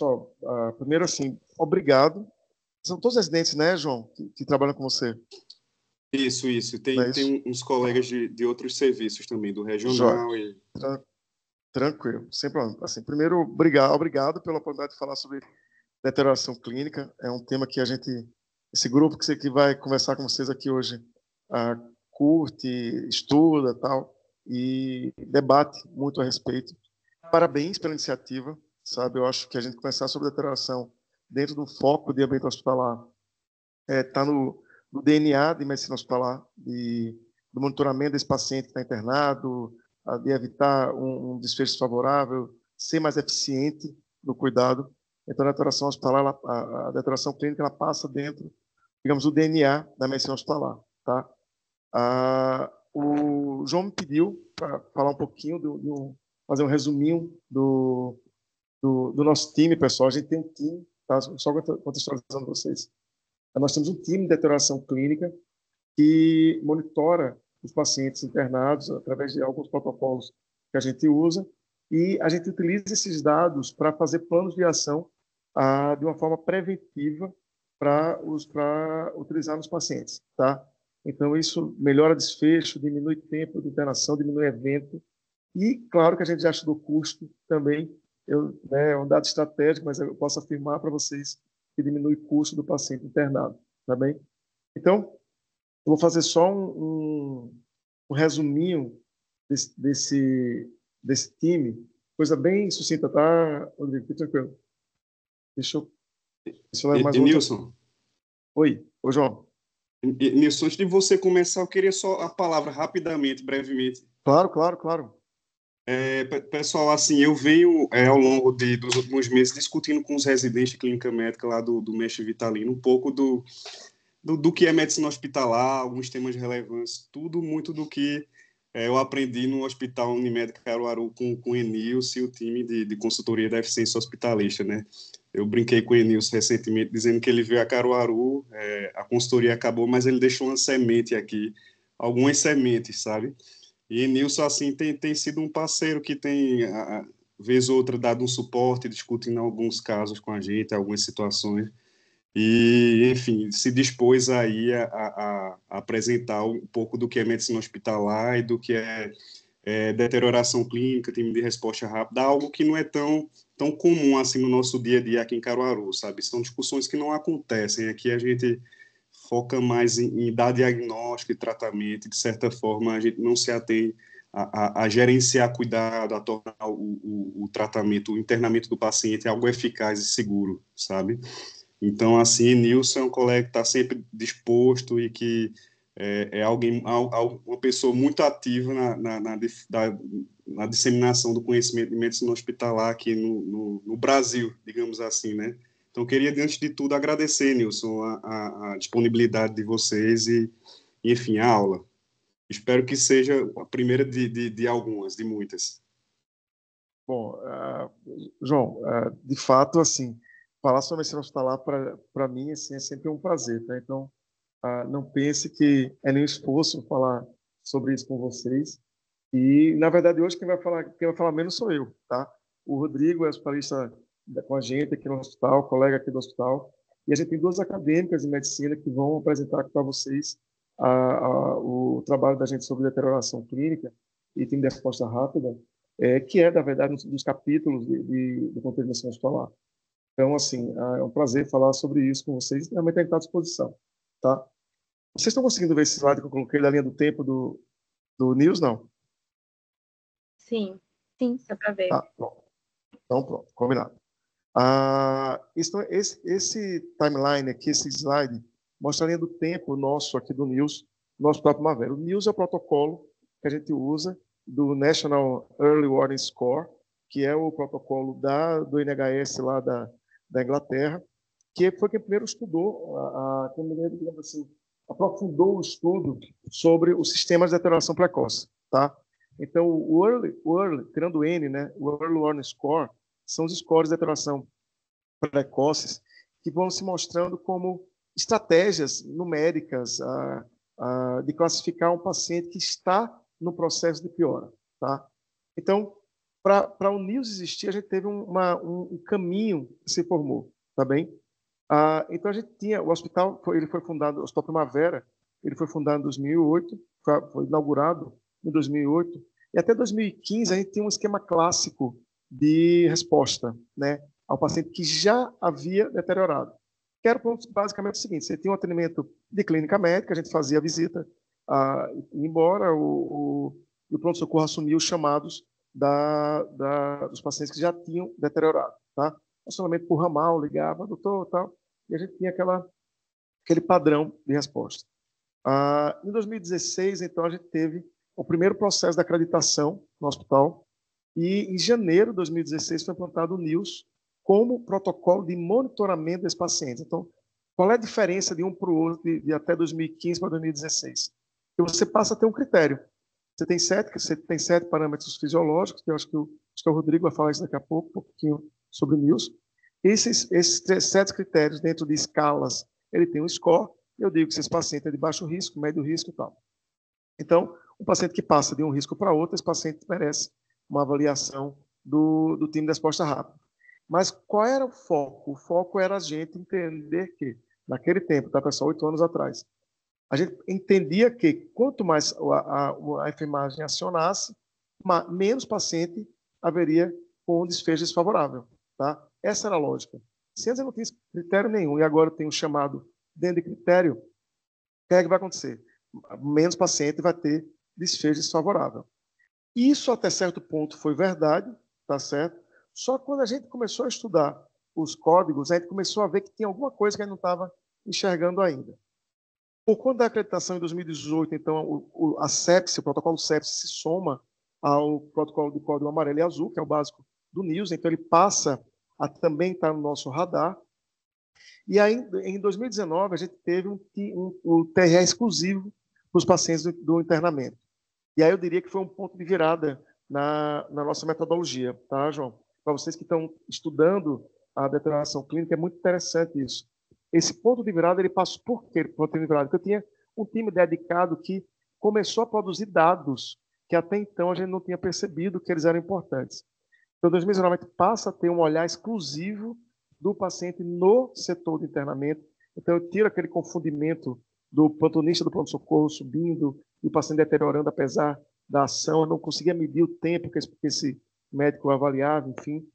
Só, primeiro, assim, obrigado. São todos residentes, né, João, que trabalham com você? Isso. Não é Tem isso? uns colegas de outros serviços também, do Joia. regional. E... Tranquilo, sem problema. Assim, primeiro, obrigado pela oportunidade de falar sobre deterioração clínica. É um tema que esse grupo que vai conversar com vocês aqui hoje, curte, estuda, tal, e debate muito a respeito. Parabéns pela iniciativa, sabe? Eu acho que a gente conversar sobre deterioração dentro do foco de ambiente hospitalar está no DNA de medicina hospitalar, do monitoramento desse paciente que está internado, de evitar um desfecho desfavorável, ser mais eficiente no cuidado. Então, a deterioração hospitalar, a deterioração clínica, ela passa dentro, digamos, do DNA da medicina hospitalar, tá? O João me pediu para falar um pouquinho, fazer um resuminho do nosso time, pessoal. A gente tem um time, tá? Só contextualizando vocês. Nós temos um time de deterioração clínica que monitora os pacientes internados através de alguns protocolos que a gente usa e a gente utiliza esses dados para fazer planos de ação de uma forma preventiva para utilizar nos pacientes, tá? Então, isso melhora desfecho, diminui tempo de internação, diminui evento e, claro, que a gente já estudou custo também, é um dado estratégico, mas eu posso afirmar para vocês que diminui o custo do paciente internado, tá bem? Então, eu vou fazer só um resuminho desse time, coisa bem sucinta, tá, Rodrigo? Fique tranquilo. Deixa eu ler mais E um outro. Nilson? Oi, João. Nilson, antes de você começar, eu queria só a palavra rapidamente, brevemente. Claro. Pessoal, assim, eu venho ao longo dos últimos meses discutindo com os residentes de clínica médica lá do Mestre Vitalino um pouco do que é medicina hospitalar, alguns temas relevantes, tudo muito do que eu aprendi no Hospital Unimed Caruaru com o Enilson e o time de consultoria da eficiência hospitalista, né? Eu brinquei com o Enilson recentemente, dizendo que ele veio a Caruaru, a consultoria acabou, mas ele deixou uma semente aqui, algumas sementes, sabe? E Enilson, assim, tem sido um parceiro que tem, vez ou outra, dado um suporte, discutindo alguns casos com a gente, algumas situações. E, enfim, se dispôs aí a apresentar um pouco do que é medicina hospitalar e do que é deterioração clínica, time de resposta rápida, algo que não é tão comum assim no nosso dia a dia aqui em Caruaru, sabe? São discussões que não acontecem. Aqui a gente foca mais em dar diagnóstico e tratamento, e, de certa forma, a gente não se atém a gerenciar cuidado, a tornar o tratamento, o internamento do paciente algo eficaz e seguro, sabe? Então, assim, Nilson é um colega que está sempre disposto e que é alguém, uma pessoa muito ativa na disseminação do conhecimento de medicina hospitalar aqui no Brasil, digamos assim, né? Então, queria, antes de tudo, agradecer, Nilson, a disponibilidade de vocês enfim, a aula. Espero que seja a primeira de algumas, de muitas. Bom, João, de fato, assim, falar sobre medicina hospitalar para mim assim, é sempre um prazer, tá? Então, não pense que é nenhum esforço falar sobre isso com vocês. E, na verdade, hoje quem vai falar menos sou eu, tá? O Rodrigo é hospitalista com a gente aqui no hospital, colega aqui do hospital, e a gente tem duas acadêmicas de medicina que vão apresentar para vocês o trabalho da gente sobre deterioração clínica e tem de resposta rápida, que é, na verdade, um dos capítulos do conteúdo de medicina hospitalar. Então, assim, é um prazer falar sobre isso com vocês e também está à disposição, tá? Vocês estão conseguindo ver esse slide que eu coloquei da linha do tempo do News, não? Sim, dá para ver. Tá, pronto. Então, pronto, combinado. Esse timeline aqui, esse slide, mostra a linha do tempo nosso aqui do News, nosso próprio Primavera. O News é o protocolo que a gente usa do National Early Warning Score, que é o protocolo do NHS lá da Inglaterra, que foi quem primeiro estudou, digamos assim, aprofundou o estudo sobre os sistemas de deterioração precoce, tá? Então, o early, tirando o N, né, o Early Warning Score, são os scores de deterioração precoces que vão se mostrando como estratégias numéricas de classificar um paciente que está no processo de piora, tá? Então, Para o NIOS existir, a gente teve um caminho que se formou, tá bem? Então, a gente tinha, o hospital, ele foi fundado, o Hospital Primavera, ele foi fundado em 2008, foi inaugurado em 2008, e até 2015 a gente tinha um esquema clássico de resposta, né, ao paciente que já havia deteriorado. Que era basicamente o seguinte: você tinha um atendimento de clínica médica, a gente fazia a visita, ia embora, o pronto-socorro assumia os chamados dos pacientes que já tinham deteriorado, tá? Funcionamento por ramal, ligava, doutor, tal, e a gente tinha aquele padrão de resposta. Em 2016, então, a gente teve o primeiro processo de acreditação no hospital, e em janeiro de 2016 foi implantado o NIOS como protocolo de monitoramento desses pacientes. Então, qual é a diferença de um para o outro de até 2015 para 2016? Porque você passa a ter um critério. Você tem sete parâmetros fisiológicos, que eu acho que o Rodrigo vai falar isso daqui a pouco, um pouquinho sobre o NIOS. Esses 7 critérios, dentro de escalas, ele tem um score. Eu digo que esse paciente é de baixo risco, médio risco e tal. Então, um paciente que passa de um risco para outro, esse paciente merece uma avaliação do time de resposta rápida. Mas qual era o foco? O foco era a gente entender que, naquele tempo, tá, pessoal, 8 anos atrás, a gente entendia que quanto mais a enfermagem acionasse, menos paciente haveria com um desfecho desfavorável. Tá? Essa era a lógica. Se antes eu não tinha critério nenhum e agora eu tenho chamado dentro de critério, o que é que vai acontecer? Menos paciente vai ter desfecho desfavorável. Isso, até certo ponto, foi verdade, tá certo? Só que quando a gente começou a estudar os códigos, a gente começou a ver que tinha alguma coisa que a gente não estava enxergando ainda. Por conta da acreditação em 2018, então, a CEPS, o protocolo CEPS, se soma ao protocolo do código amarelo e azul, que é o básico do NIOS, então ele passa a também estar no nosso radar. E aí, em 2019, a gente teve um TRE exclusivo para os pacientes do internamento. E aí eu diria que foi um ponto de virada na nossa metodologia, tá, João? Para vocês que estão estudando a deterioração clínica, é muito interessante isso. Esse ponto de virada, ele passou por quê? Ponto de virada? Porque eu tinha um time dedicado que começou a produzir dados que até então a gente não tinha percebido que eles eram importantes. Então, 2019 a gente passa a ter um olhar exclusivo do paciente no setor de internamento. Então, eu tiro aquele confundimento do plantonista do pronto-socorro subindo e o paciente deteriorando apesar da ação. Eu não conseguia medir o tempo que esse médico avaliava, enfim.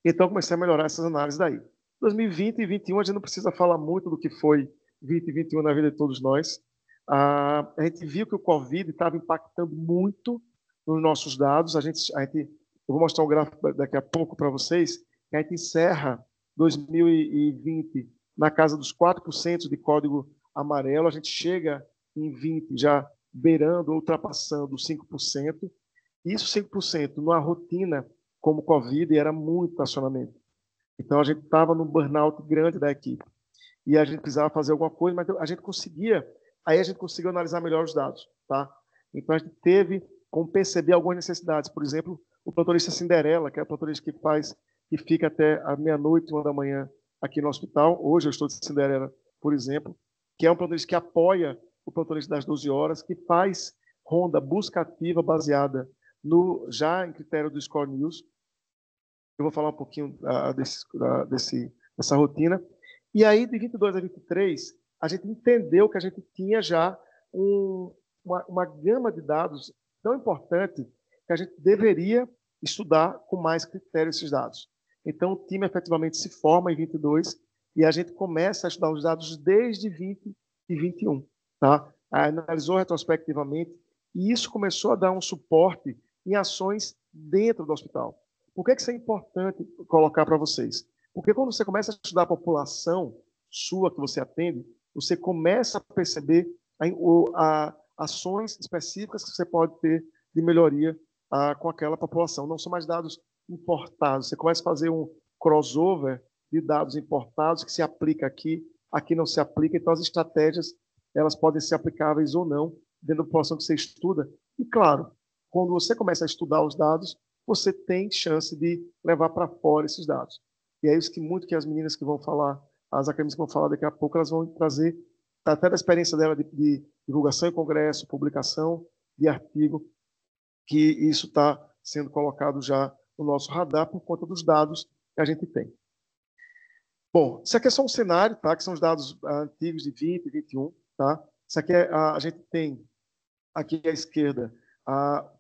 Então, comecei a melhorar essas análises daí. 2020 e 2021, a gente não precisa falar muito do que foi 20 e 21 na vida de todos nós. A gente viu que o Covid estava impactando muito nos nossos dados. Eu vou mostrar um gráfico daqui a pouco para vocês, que a gente encerra 2020 na casa dos 4% de código amarelo, a gente chega em 20 já beirando, ultrapassando 5%. Isso 5% numa rotina como Covid era muito acionamento. Então a gente estava num burnout grande da equipe e a gente precisava fazer alguma coisa, mas a gente conseguiu analisar melhor os dados, tá? Então a gente teve como perceber algumas necessidades, por exemplo, o plantonista Cinderela, que é o plantonista que fica até a meia-noite, 1 da manhã aqui no hospital. Hoje eu estou de Cinderela, por exemplo, que é um plantonista que apoia o plantonista das 12 horas, que faz ronda, busca ativa baseada já em critério do Score News. Eu vou falar um pouquinho dessa rotina. E aí, de 22 a 23, a gente entendeu que a gente tinha já uma gama de dados tão importante que a gente deveria estudar com mais critério esses dados. Então, o time efetivamente se forma em 22 e a gente começa a estudar os dados desde 20 e 21. Tá? Analisou retrospectivamente e isso começou a dar um suporte em ações dentro do hospital. Por que isso é importante colocar para vocês? Porque quando você começa a estudar a população sua que você atende, você começa a perceber ações específicas que você pode ter de melhoria com aquela população. Não são mais dados importados. Você começa a fazer um crossover de dados importados que se aplica aqui não se aplica. Então, as estratégias elas podem ser aplicáveis ou não dentro da população que você estuda. E, claro, quando você começa a estudar os dados, você tem chance de levar para fora esses dados. E é isso que as meninas que vão falar, as acadêmicas que vão falar daqui a pouco, elas vão trazer, até da experiência dela de divulgação em congresso, publicação de artigo, que isso está sendo colocado já no nosso radar por conta dos dados que a gente tem. Bom, isso aqui é só um cenário, tá? Que são os dados antigos de 20 e 21, tá? Isso aqui a gente tem aqui à esquerda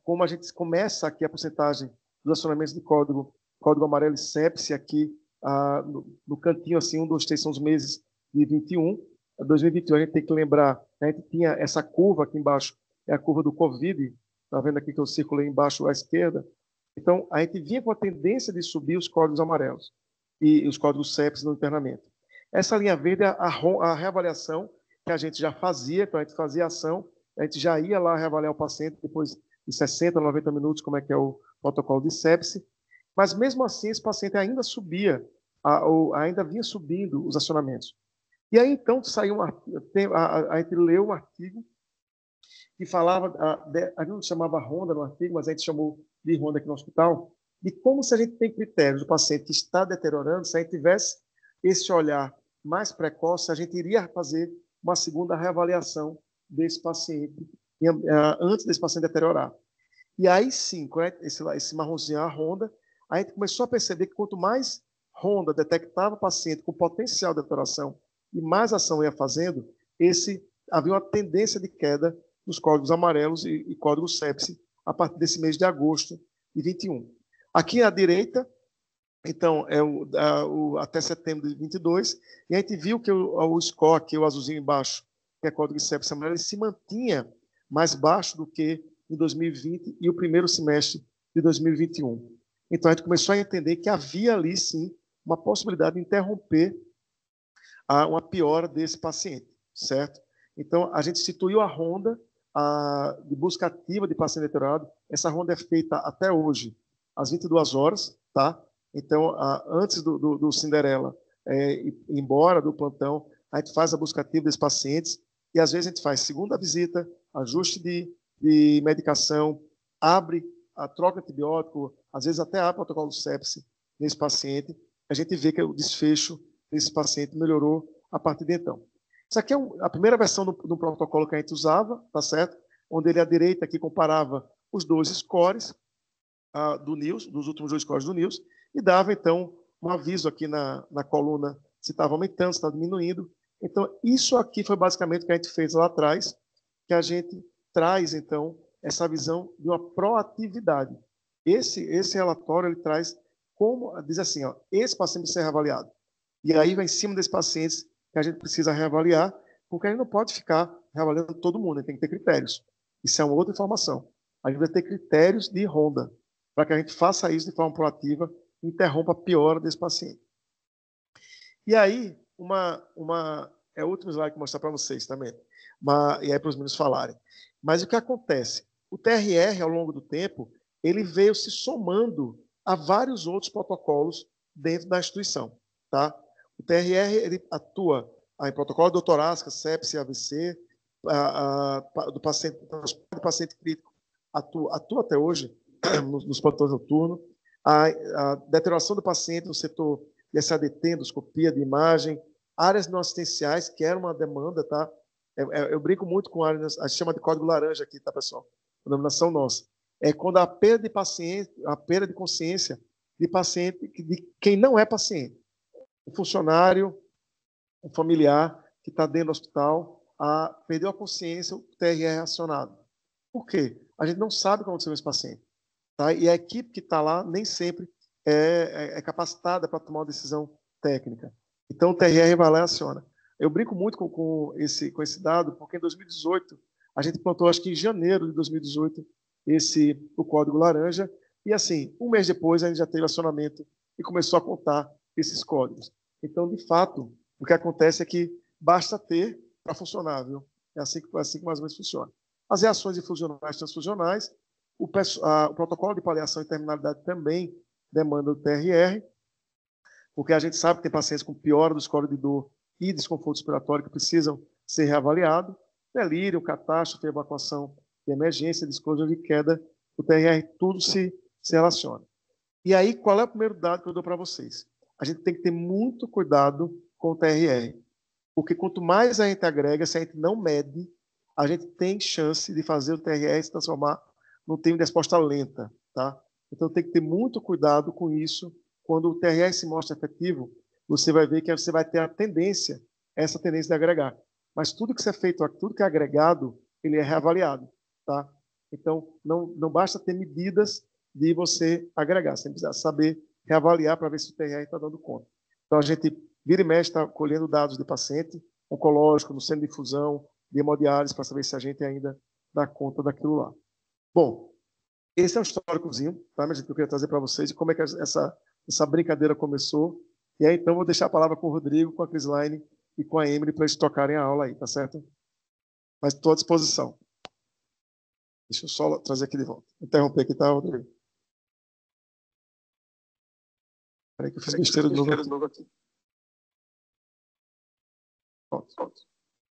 como a gente começa aqui a porcentagem dos acionamentos de código amarelo e sepse aqui no cantinho assim, 1, 2, 3 são os meses de 21. 2021 a gente tem que lembrar, a gente tinha essa curva aqui embaixo, é a curva do Covid, tá vendo aqui que eu circulei embaixo à esquerda? Então, a gente vinha com a tendência de subir os códigos amarelos e os códigos sepse no internamento. Essa linha verde é a reavaliação que a gente já fazia, então a gente fazia ação, a gente já ia lá reavaliar o paciente depois de 60, 90 minutos, como é que é o protocolo de sepse, mas mesmo assim esse paciente ainda subia, ainda vinha subindo os acionamentos. E aí então saiu a gente leu um artigo que falava, a gente não chamava ronda no artigo, mas a gente chamou de ronda aqui no hospital, de como se a gente tem critérios do paciente que está deteriorando, se a gente tivesse esse olhar mais precoce, a gente iria fazer uma segunda reavaliação desse paciente antes desse paciente deteriorar. E aí sim, esse marronzinho, a ronda, a gente começou a perceber que quanto mais ronda detectava o paciente com potencial de deterioração e mais ação ia fazendo, havia uma tendência de queda dos códigos amarelos e códigos sepse a partir desse mês de agosto de 21. Aqui à direita, então, até setembro de 22, e a gente viu que o score, aqui, o azulzinho embaixo, que é código de sepse amarelo, ele se mantinha mais baixo do que em 2020 e o primeiro semestre de 2021. Então, a gente começou a entender que havia ali, sim, uma possibilidade de interromper uma piora desse paciente, certo? Então, a gente instituiu a ronda de busca ativa de paciente deteriorado. Essa ronda é feita até hoje, às 22 horas, tá? Então, antes do Cinderela ir embora do plantão, a gente faz a busca ativa desses pacientes e, às vezes, a gente faz segunda visita, ajuste de medicação, abre a troca de antibiótico, às vezes até há protocolo de sepse nesse paciente. A gente vê que o desfecho desse paciente melhorou a partir de então. Isso aqui é a primeira versão do protocolo que a gente usava, tá certo? Onde ele à direita aqui comparava os 12 scores do NILS, dos últimos 2 scores do NILS, e dava, então, um aviso aqui na coluna se estava aumentando, se estava diminuindo. Então, isso aqui foi basicamente o que a gente fez lá atrás, que a gente traz, então, essa visão de uma proatividade. Esse relatório, ele traz diz assim, ó, esse paciente precisa ser reavaliado. E aí vai em cima desses pacientes que a gente precisa reavaliar, porque a gente não pode ficar reavaliando todo mundo, a gente tem que ter critérios. Isso é uma outra informação. A gente vai ter critérios de ronda, para que a gente faça isso de forma proativa e interrompa a piora desse paciente. E aí, é o último slide que eu vou mostrar para vocês também, e aí para os meninos falarem. Mas o que acontece? O TRR, ao longo do tempo, ele veio se somando a vários outros protocolos dentro da instituição. Tá? O TRR ele atua em protocolo de doutorásica, sepse, AVC, do paciente crítico, atua até hoje nos plantões noturnos, a deterioração do paciente no setor de SADT, endoscopia, de imagem, áreas não assistenciais, que era uma demanda, tá? Eu brinco muito com áreas, a gente chama de código laranja aqui, tá, pessoal? A denominação nossa. É quando a perda de paciente, a perda de consciência de paciente, de quem não é paciente. Um funcionário, um familiar que está dentro do hospital, perdeu a consciência, o TRR é acionado. Por quê? A gente não sabe o que aconteceu com esse paciente. Tá? E a equipe que está lá nem sempre é capacitada para tomar uma decisão técnica. Então, o TRR vai lá e aciona. Eu brinco muito com esse dado, porque em 2018, a gente plantou, acho que em janeiro de 2018, o código laranja, e assim, um mês depois, a gente já teve acionamento e começou a contar esses códigos. Então, de fato, o que acontece é que basta ter para funcionar, viu? É assim que mais ou menos funciona. As reações infusionais e transfusionais, o protocolo de paliação e terminalidade também demanda o TRR, porque a gente sabe que tem pacientes com piora do score de dor e desconforto respiratório que precisam ser reavaliados. Delírio, catástrofe, evacuação de emergência, disclosure de queda, o TRR, tudo se relaciona. E aí, qual é o primeiro dado que eu dou para vocês? A gente tem que ter muito cuidado com o TRR, porque quanto mais a gente agrega, se a gente não mede, a gente tem chance de fazer o TRR se transformar num tempo de resposta lenta, tá? Então, tem que ter muito cuidado com isso. Quando o TRR se mostra efetivo, você vai ver que você vai ter essa tendência de agregar. Mas tudo que é feito, tudo que é agregado, ele é reavaliado, tá? Então, não basta ter medidas de você agregar, você precisa saber reavaliar para ver se o TRR está dando conta. Então, a gente vira e mexe, está colhendo dados de paciente oncológico, no centro de infusão, de hemodiálise, para saber se a gente ainda dá conta daquilo lá. Bom, esse é um históricozinho, tá, minha gente, que eu queria trazer para vocês, e como é que essa brincadeira começou. E aí, então, vou deixar a palavra com o Rodrigo, com a Crislaine e com a Emily para eles tocarem a aula aí, tá certo? Mas estou à disposição. Deixa eu só trazer aqui de volta. Interromper aqui, tá, Rodrigo? Espera aí que eu fiz besteira de novo aqui. Pronto.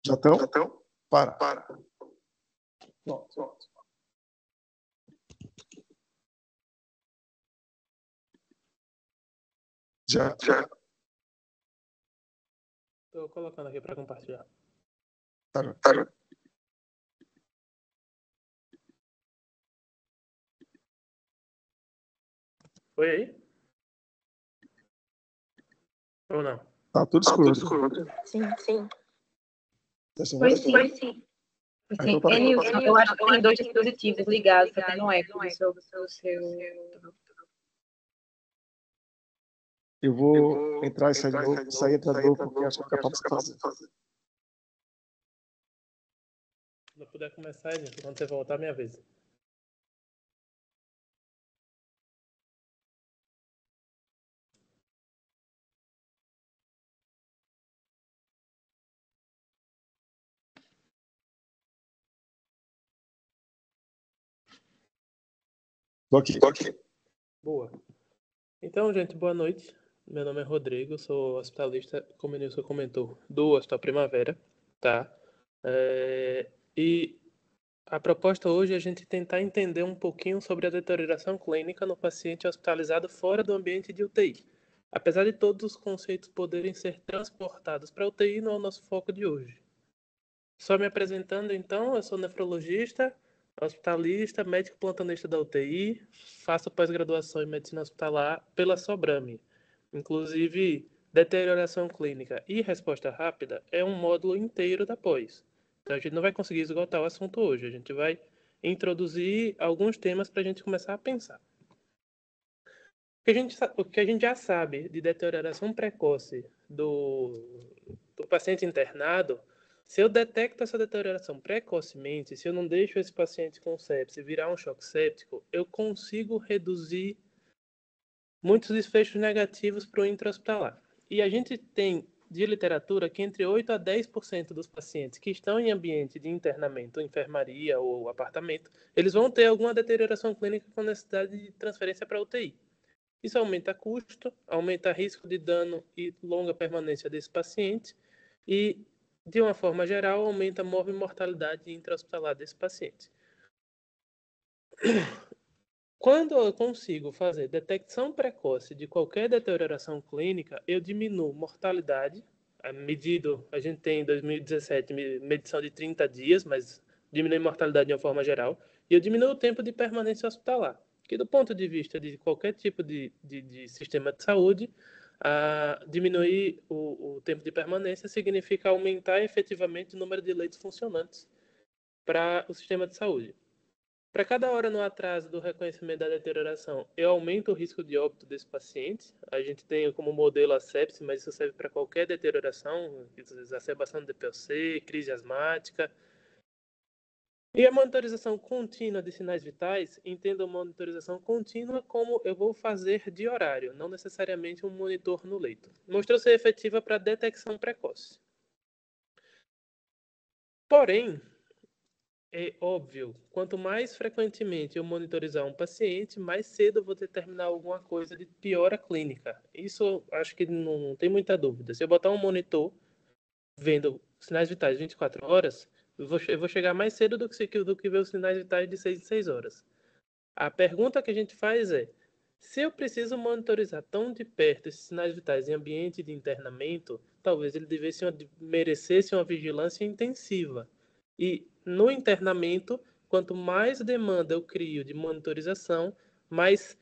Já estão? Para. Pronto. Já. Estou colocando aqui para compartilhar. Tá. Foi aí? Ou não? Tá tudo escuro. Sim. Foi sim. Nilson, eu acho que tem 2 dispositivos ligados, tá tendo eco do seu... Eu vou entrar e sair de novo, sair e entrar de novo, porque acho que é capaz de fazer. Se não puder começar, gente, quando você voltar, minha vez. Tô aqui. Boa. Então, gente, boa noite. Meu nome é Rodrigo, sou hospitalista, como o Nilson comentou, do Hospital Primavera, tá? E a proposta hoje é a gente tentar entender um pouquinho sobre a deterioração clínica no paciente hospitalizado fora do ambiente de UTI. Apesar de todos os conceitos poderem ser transportados para a UTI, não é o nosso foco de hoje. Só me apresentando, então, eu sou nefrologista, hospitalista, médico plantonista da UTI, faço pós-graduação em medicina hospitalar pela Sobrame. Inclusive, deterioração clínica e resposta rápida é um módulo inteiro da pós. Então, a gente não vai conseguir esgotar o assunto hoje, a gente vai introduzir alguns temas para a gente começar a pensar. O que a gente já sabe de deterioração precoce do paciente internado, se eu detecto essa deterioração precocemente, se eu não deixo esse paciente com sepse virar um choque séptico, eu consigo reduzir muitos desfechos negativos para o intra-hospitalar. E a gente tem de literatura que entre 8 a 10% dos pacientes que estão em ambiente de internamento, enfermaria ou apartamento, eles vão ter alguma deterioração clínica com necessidade de transferência para UTI. Isso aumenta custo, aumenta risco de dano e longa permanência desse paciente e, de uma forma geral, aumenta a mortalidade intra-hospitalar desse paciente. Quando eu consigo fazer detecção precoce de qualquer deterioração clínica, eu diminuo mortalidade. A gente tem em 2017 medição de 30 dias, mas diminui mortalidade de uma forma geral. E eu diminuo o tempo de permanência hospitalar. Que do ponto de vista de qualquer tipo de sistema de saúde, diminuir o tempo de permanência significa aumentar efetivamente o número de leitos funcionantes para o sistema de saúde. Para cada hora no atraso do reconhecimento da deterioração, eu aumento o risco de óbito desse paciente. A gente tem como modelo a sepse, mas isso serve para qualquer deterioração, exacerbação do DPOC, crise asmática. E a monitorização contínua de sinais vitais, entendo a monitorização contínua como eu vou fazer de horário, não necessariamente um monitor no leito. Mostrou ser efetiva para detecção precoce. Porém, é óbvio, quanto mais frequentemente eu monitorizar um paciente, mais cedo eu vou determinar alguma coisa de piora clínica. Isso acho que não tem muita dúvida. Se eu botar um monitor vendo sinais vitais 24 horas, eu vou chegar mais cedo do que ver os sinais vitais de 6 em 6 horas. A pergunta que a gente faz é, se eu preciso monitorizar tão de perto esses sinais vitais em ambiente de internamento, talvez ele merecesse uma vigilância intensiva. E no internamento, quanto mais demanda eu crio de monitorização, mais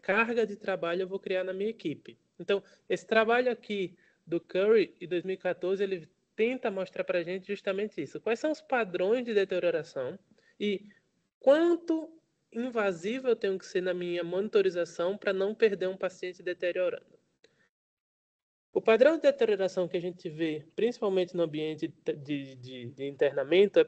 carga de trabalho eu vou criar na minha equipe. Então, esse trabalho aqui do Curry, em 2014, ele tenta mostrar para a gente justamente isso. Quais são os padrões de deterioração e quanto invasivo eu tenho que ser na minha monitorização para não perder um paciente deteriorando. O padrão de deterioração que a gente vê, principalmente no ambiente de internamento,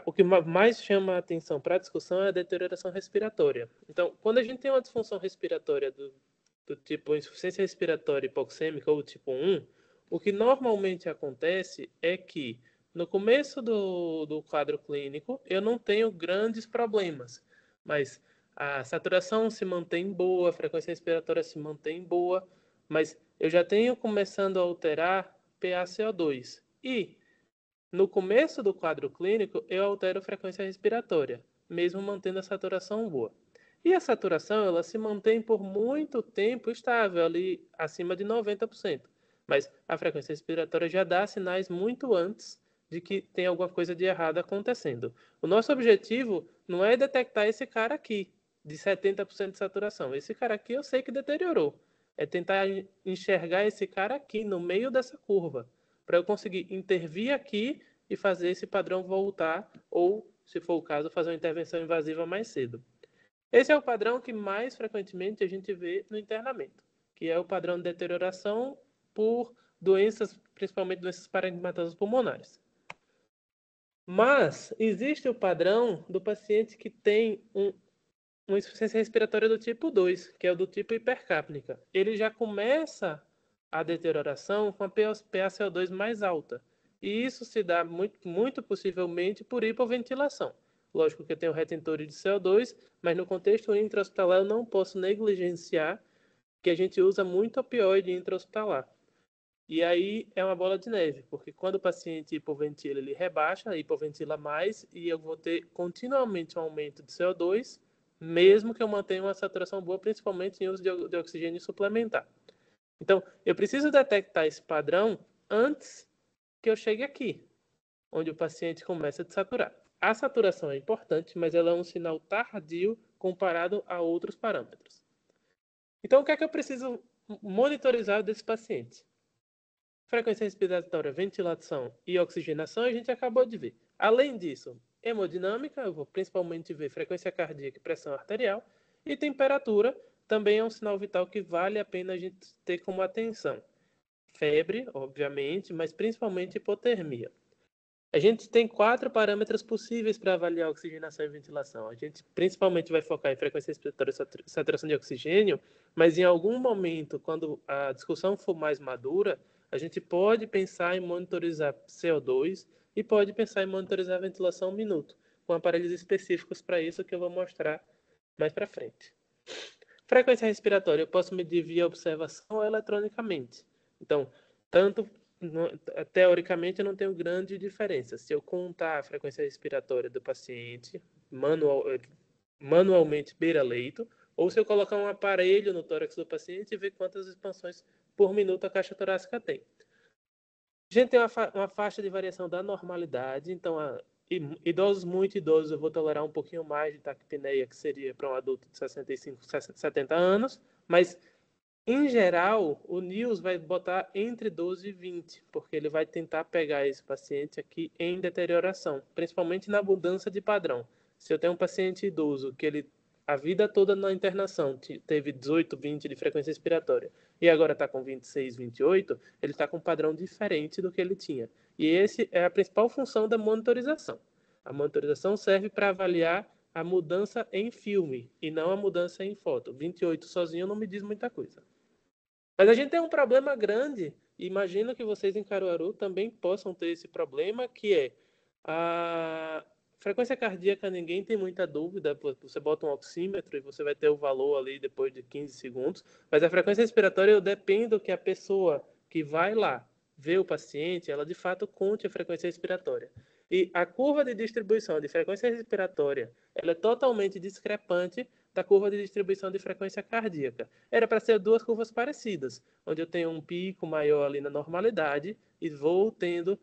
o que mais chama a atenção para a discussão é a deterioração respiratória. Então, quando a gente tem uma disfunção respiratória do tipo insuficiência respiratória hipoxêmica ou tipo 1, o que normalmente acontece é que no começo do quadro clínico eu não tenho grandes problemas, mas a saturação se mantém boa, a frequência respiratória se mantém boa, mas eu já tenho começando a alterar PaCO2. E no começo do quadro clínico eu altero a frequência respiratória, mesmo mantendo a saturação boa. E a saturação ela se mantém por muito tempo estável, ali acima de 90%. Mas a frequência respiratória já dá sinais muito antes de que tem alguma coisa de errado acontecendo. O nosso objetivo não é detectar esse cara aqui, de 70% de saturação. Esse cara aqui eu sei que deteriorou. É tentar enxergar esse cara aqui, no meio dessa curva, para eu conseguir intervir aqui e fazer esse padrão voltar, ou, se for o caso, fazer uma intervenção invasiva mais cedo. Esse é o padrão que mais frequentemente a gente vê no internamento, que é o padrão de deterioração por doenças, principalmente doenças parenquimatosas pulmonares. Mas existe o padrão do paciente que tem uma insuficiência respiratória do tipo 2, que é o do tipo hipercapnica. Ele já começa a deterioração com a PaCO2 mais alta. E isso se dá muito possivelmente por hipoventilação. Lógico que eu tenho retentores de CO2, mas no contexto intra-hospitalar eu não posso negligenciar que a gente usa muito opioide intra-hospitalar. E aí é uma bola de neve, porque quando o paciente hipoventila, ele rebaixa, hipoventila mais, e eu vou ter continuamente um aumento de CO2, mesmo que eu mantenha uma saturação boa, principalmente em uso de oxigênio suplementar. Então, eu preciso detectar esse padrão antes que eu chegue aqui, onde o paciente começa a desaturar. A saturação é importante, mas ela é um sinal tardio comparado a outros parâmetros. Então, o que é que eu preciso monitorizar desse paciente? Frequência respiratória, ventilação e oxigenação, a gente acabou de ver. Além disso, hemodinâmica, eu vou principalmente ver frequência cardíaca e pressão arterial. E temperatura também é um sinal vital que vale a pena a gente ter como atenção. Febre, obviamente, mas principalmente hipotermia. A gente tem 4 parâmetros possíveis para avaliar oxigenação e ventilação. A gente principalmente vai focar em frequência respiratória e saturação de oxigênio, mas em algum momento, quando a discussão for mais madura, a gente pode pensar em monitorizar CO2 e pode pensar em monitorizar a ventilação minuto, com aparelhos específicos para isso que eu vou mostrar mais para frente. Frequência respiratória, eu posso medir via observação ou eletronicamente. Então, teoricamente, eu não tenho grande diferença. Se eu contar a frequência respiratória do paciente manualmente beira-leito, ou se eu colocar um aparelho no tórax do paciente e ver quantas expansões por minuto a caixa torácica tem. A gente tem uma faixa de variação da normalidade, então idosos muito idosos eu vou tolerar um pouquinho mais de taquipneia, que seria para um adulto de 65, 70 anos, mas em geral o NIOS vai botar entre 12 e 20, porque ele vai tentar pegar esse paciente aqui em deterioração, principalmente na mudança de padrão. Se eu tenho um paciente idoso que ele a vida toda na internação teve 18, 20 de frequência respiratória e agora está com 26, 28, ele está com um padrão diferente do que ele tinha. E esse é a principal função da monitorização. A monitorização serve para avaliar a mudança em filme e não a mudança em foto. 28 sozinho não me diz muita coisa. Mas a gente tem um problema grande, e imagino que vocês em Caruaru também possam ter esse problema, que é a frequência cardíaca, ninguém tem muita dúvida, você bota um oxímetro e você vai ter o valor ali depois de 15 segundos, mas a frequência respiratória eu dependo que a pessoa que vai lá ver o paciente, ela de fato conte a frequência respiratória. E a curva de distribuição de frequência respiratória, ela é totalmente discrepante da curva de distribuição de frequência cardíaca. Era para ser 2 curvas parecidas, onde eu tenho um pico maior ali na normalidade e vou tendo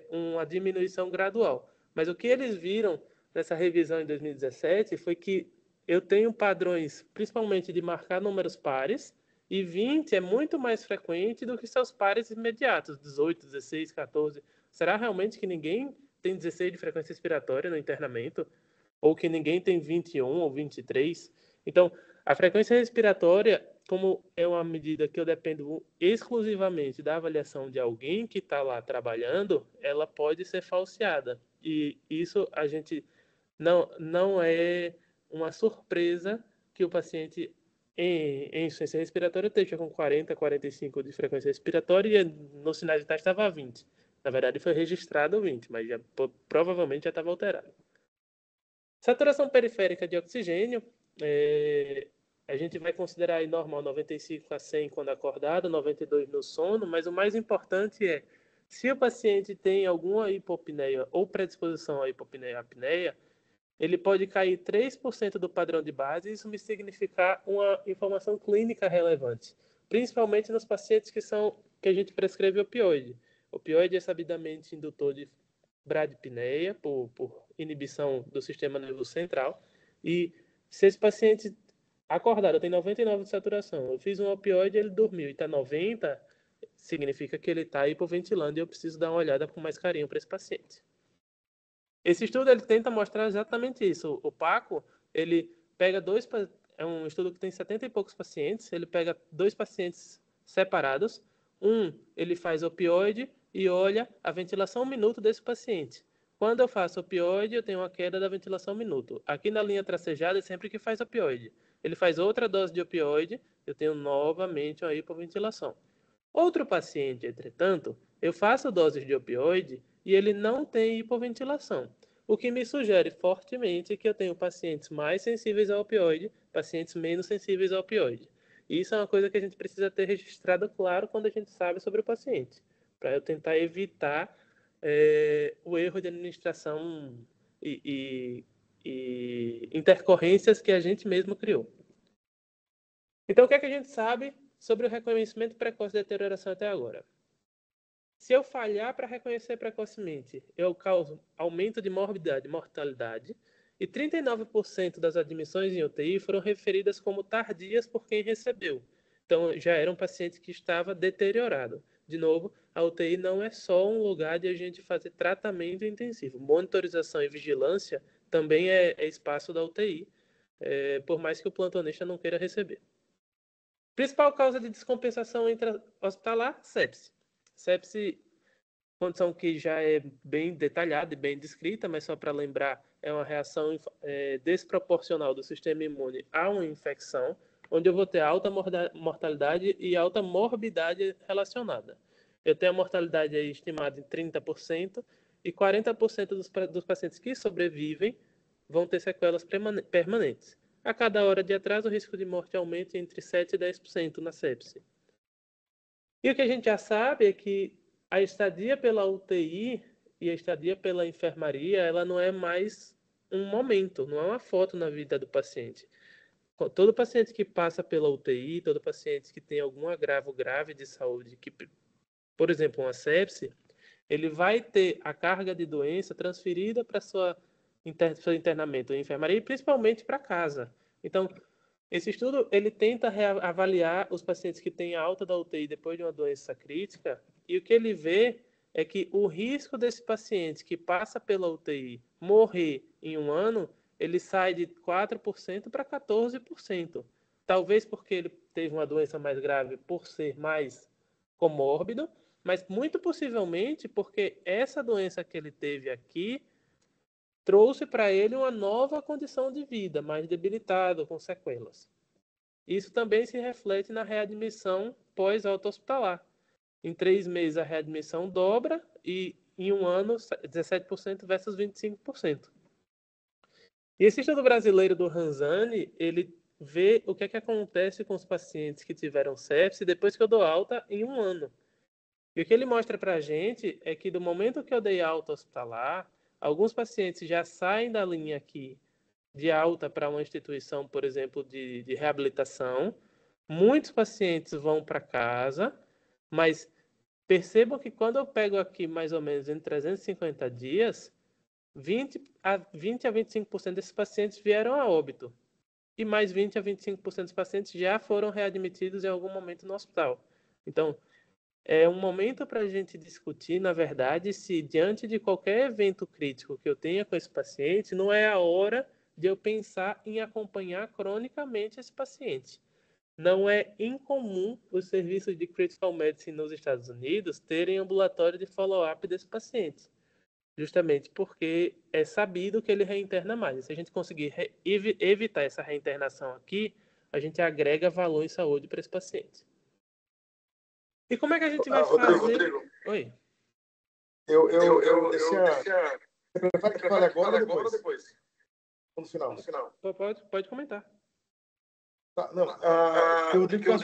uma diminuição gradual. Mas o que eles viram nessa revisão em 2017 foi que eu tenho padrões, principalmente de marcar números pares, e 20 é muito mais frequente do que seus pares imediatos, 18, 16, 14. Será realmente que ninguém tem 16 de frequência respiratória no internamento? Ou que ninguém tem 21 ou 23? Então, a frequência respiratória, como é uma medida que eu dependo exclusivamente da avaliação de alguém que está lá trabalhando, ela pode ser falseada. E isso a gente não é uma surpresa que o paciente em insuficiência respiratória esteja com 40, 45 de frequência respiratória e nos sinais vitais estava 20. Na verdade, foi registrado 20, mas provavelmente já estava alterado. Saturação periférica de oxigênio, a gente vai considerar aí normal 95 a 100 quando acordado, 92 no sono, mas o mais importante é, se o paciente tem alguma hipopneia ou predisposição à hipopneia-apneia, ele pode cair 3% do padrão de base, e isso me significar uma informação clínica relevante, principalmente nos pacientes que a gente prescreve opioide. Opioide é sabidamente indutor de bradipneia, por inibição do sistema nervoso central, e se esse paciente acordado tem 99 de saturação, eu fiz um opioide, ele dormiu e está 90, significa que ele está hipoventilando e eu preciso dar uma olhada com mais carinho para esse paciente. Esse estudo ele tenta mostrar exatamente isso. O Paco, ele pega é um estudo que tem 70 e poucos pacientes, ele pega 2 pacientes separados, ele faz opioide e olha a ventilação minuto desse paciente. Quando eu faço opioide, eu tenho uma queda da ventilação minuto. Aqui na linha tracejada é sempre que faz opioide. Ele faz outra dose de opioide, eu tenho novamente uma hipoventilação. Outro paciente, entretanto, eu faço doses de opioide e ele não tem hipoventilação, o que me sugere fortemente que eu tenho pacientes mais sensíveis ao opioide, pacientes menos sensíveis ao opioide. E isso é uma coisa que a gente precisa ter registrado claro quando a gente sabe sobre o paciente, para eu tentar evitar o erro de administração e intercorrências que a gente mesmo criou. Então, o que é que a gente sabe sobre o reconhecimento precoce da deterioração até agora? Se eu falhar para reconhecer precocemente, eu causo aumento de morbidade e mortalidade, e 39% das admissões em UTI foram referidas como tardias por quem recebeu. Então, já era um paciente que estava deteriorado. De novo, a UTI não é só um lugar de a gente fazer tratamento intensivo. Monitorização e vigilância também é espaço da UTI, por mais que o plantonista não queira receber. Principal causa de descompensação intra-hospitalar, sepse. Sepse, condição que já é bem detalhada e bem descrita, mas só para lembrar, é uma reação desproporcional do sistema imune a uma infecção, onde eu vou ter alta mortalidade e alta morbidade relacionada. Eu tenho a mortalidade aí estimada em 30%, e 40% dos pacientes que sobrevivem vão ter sequelas permanentes. A cada hora de atraso, o risco de morte aumenta entre 7% e 10% na sepse. E o que a gente já sabe é que a estadia pela UTI e a estadia pela enfermaria, ela não é mais um momento, não é uma foto na vida do paciente. Todo paciente que passa pela UTI, todo paciente que tem algum agravo grave de saúde, por exemplo, uma sepse, ele vai ter a carga de doença transferida para seu internamento em enfermaria e principalmente para casa. Então, esse estudo ele tenta avaliar os pacientes que têm alta da UTI depois de uma doença crítica, e o que ele vê é que o risco desse paciente que passa pela UTI morrer em um ano, ele sai de 4% para 14%. Talvez porque ele teve uma doença mais grave por ser mais comórbido, mas muito possivelmente porque essa doença que ele teve aqui trouxe para ele uma nova condição de vida, mais debilitada, com sequelas. Isso também se reflete na readmissão pós-alta hospitalar. Em 3 meses a readmissão dobra e em um ano 17% versus 25%. E esse estudo brasileiro do Ranzani, ele vê o que é que acontece com os pacientes que tiveram sepse depois que eu dou alta em um ano. E o que ele mostra para a gente é que do momento que eu dei alta hospitalar, alguns pacientes já saem da linha aqui de alta para uma instituição, por exemplo, de reabilitação. Muitos pacientes vão para casa, mas percebam que quando eu pego aqui mais ou menos em 350 dias, 20 a 25% desses pacientes vieram a óbito. e mais 20 a 25% dos pacientes já foram readmitidos em algum momento no hospital. Então, é um momento para a gente discutir, na verdade, se diante de qualquer evento crítico que eu tenha com esse paciente, não é a hora de eu pensar em acompanhar cronicamente esse paciente. Não é incomum os serviços de Critical Medicine nos Estados Unidos terem ambulatório de follow-up desse paciente, justamente porque é sabido que ele reinterna mais. E se a gente conseguir evitar essa reinternação aqui, a gente agrega valor em saúde para esse paciente. E como é que a gente vai fazer... Rodrigo, Oi. Você prefere que fale agora ou depois? No final. Pode comentar. Tá, não, eu digo que aí,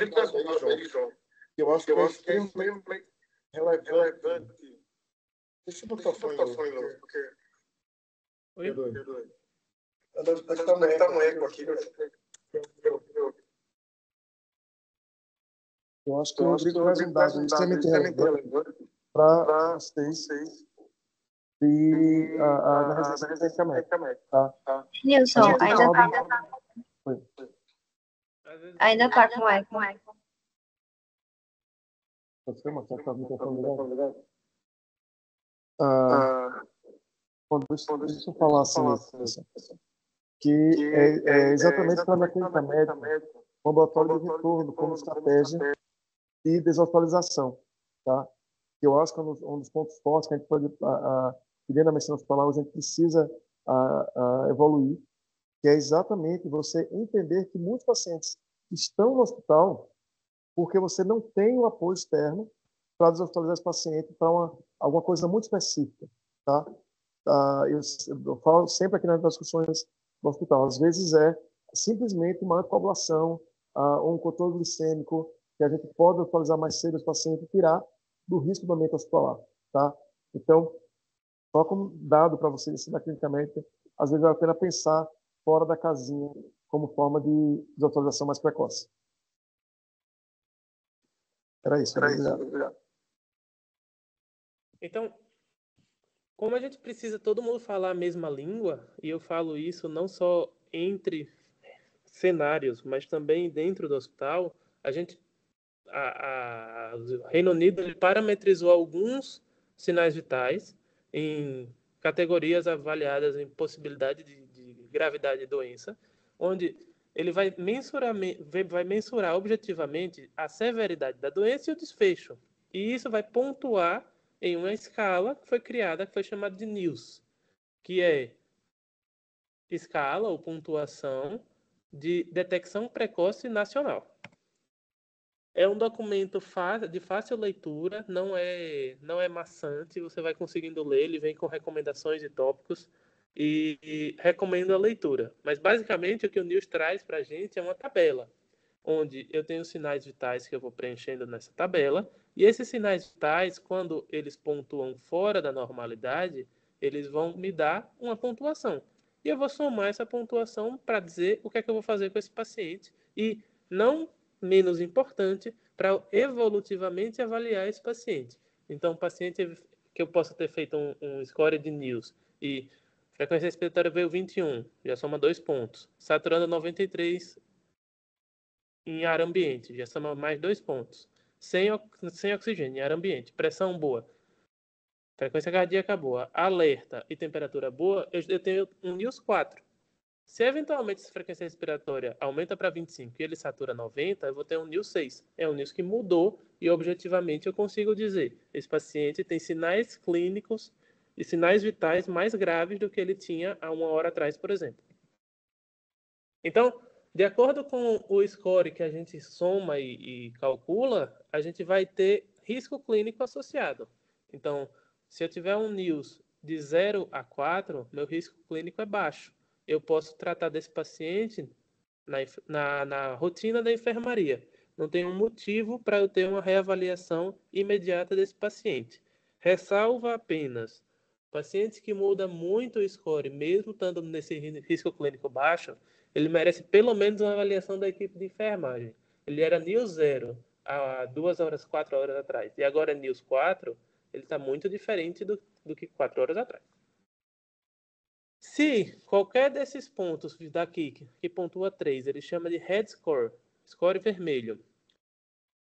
João, que eu acho que é extremamente relevante. Deixa eu botar o fone novo, porque... Oi? Perdoe. Tá um eco aqui. Eu acho que o Rodrigo traz um dado extremamente relevante para vocês e a resistência médica, tá? Nilson, ainda tá com eco. Você, mas tá no microfone ligado? Deixa eu falar assim, que é exatamente para a clínica médica, o ambulatório de retorno como estratégia de desautorização, tá? Eu acho que é um dos pontos fortes que a gente pode, dentro da medicina hospitalar, a gente precisa evoluir, que é exatamente você entender que muitos pacientes estão no hospital porque você não tem o apoio externo para desautorizar esse paciente para alguma coisa muito específica, tá? Eu falo sempre aqui nas discussões do hospital, às vezes é simplesmente uma coagulação ou um controle glicêmico que a gente pode atualizar mais cedo esse paciente e tirar do risco do ambiente hospitalar, tá? Então, só como dado para vocês ensinar clinicamente, às vezes vale a pena pensar fora da casinha como forma de desautorização mais precoce. Era isso. Obrigado. Então, como a gente precisa todo mundo falar a mesma língua, e eu falo isso não só entre cenários, mas também dentro do hospital, o Reino Unido ele parametrizou alguns sinais vitais em categorias avaliadas em possibilidade de gravidade de doença, onde ele vai mensurar objetivamente a severidade da doença e o desfecho. E isso vai pontuar em uma escala que foi criada, que foi chamada de NILS, que é escala ou pontuação de detecção precoce nacional. É um documento de fácil leitura, não é maçante, você vai conseguindo ler, ele vem com recomendações de tópicos e recomendo a leitura. Mas basicamente o que o NILS traz para a gente é uma tabela, onde eu tenho sinais vitais que eu vou preenchendo nessa tabela, e esses sinais vitais, quando eles pontuam fora da normalidade, eles vão me dar uma pontuação. E eu vou somar essa pontuação para dizer o que é que eu vou fazer com esse paciente e, não menos importante, para evolutivamente avaliar esse paciente. Então, o paciente que eu possa ter feito um score de NILS e frequência respiratória veio 21, já soma 2 pontos. Saturando 93 em ar ambiente, já soma mais 2 pontos. Sem oxigênio, em ar ambiente. Pressão boa. Frequência cardíaca boa. Alerta e temperatura boa, eu tenho um NILS 4. Se eventualmente essa frequência respiratória aumenta para 25 e ele satura 90, eu vou ter um NILS 6. É um NILS que mudou e objetivamente eu consigo dizer, esse paciente tem sinais clínicos e sinais vitais mais graves do que ele tinha há 1 hora atrás, por exemplo. Então, de acordo com o score que a gente soma e calcula, a gente vai ter risco clínico associado. Então, se eu tiver um NILS de 0 a 4, meu risco clínico é baixo. Eu posso tratar desse paciente na rotina da enfermaria. Não tem um motivo para eu ter uma reavaliação imediata desse paciente. Ressalva apenas, pacientes que mudam muito o score, mesmo estando nesse risco clínico baixo, ele merece pelo menos uma avaliação da equipe de enfermagem. Ele era NILS 0 há 2 horas, 4 horas atrás, e agora é NILS 4, ele está muito diferente do que 4 horas atrás. Se qualquer desses pontos daqui, que pontua 3, ele chama de red score, score vermelho,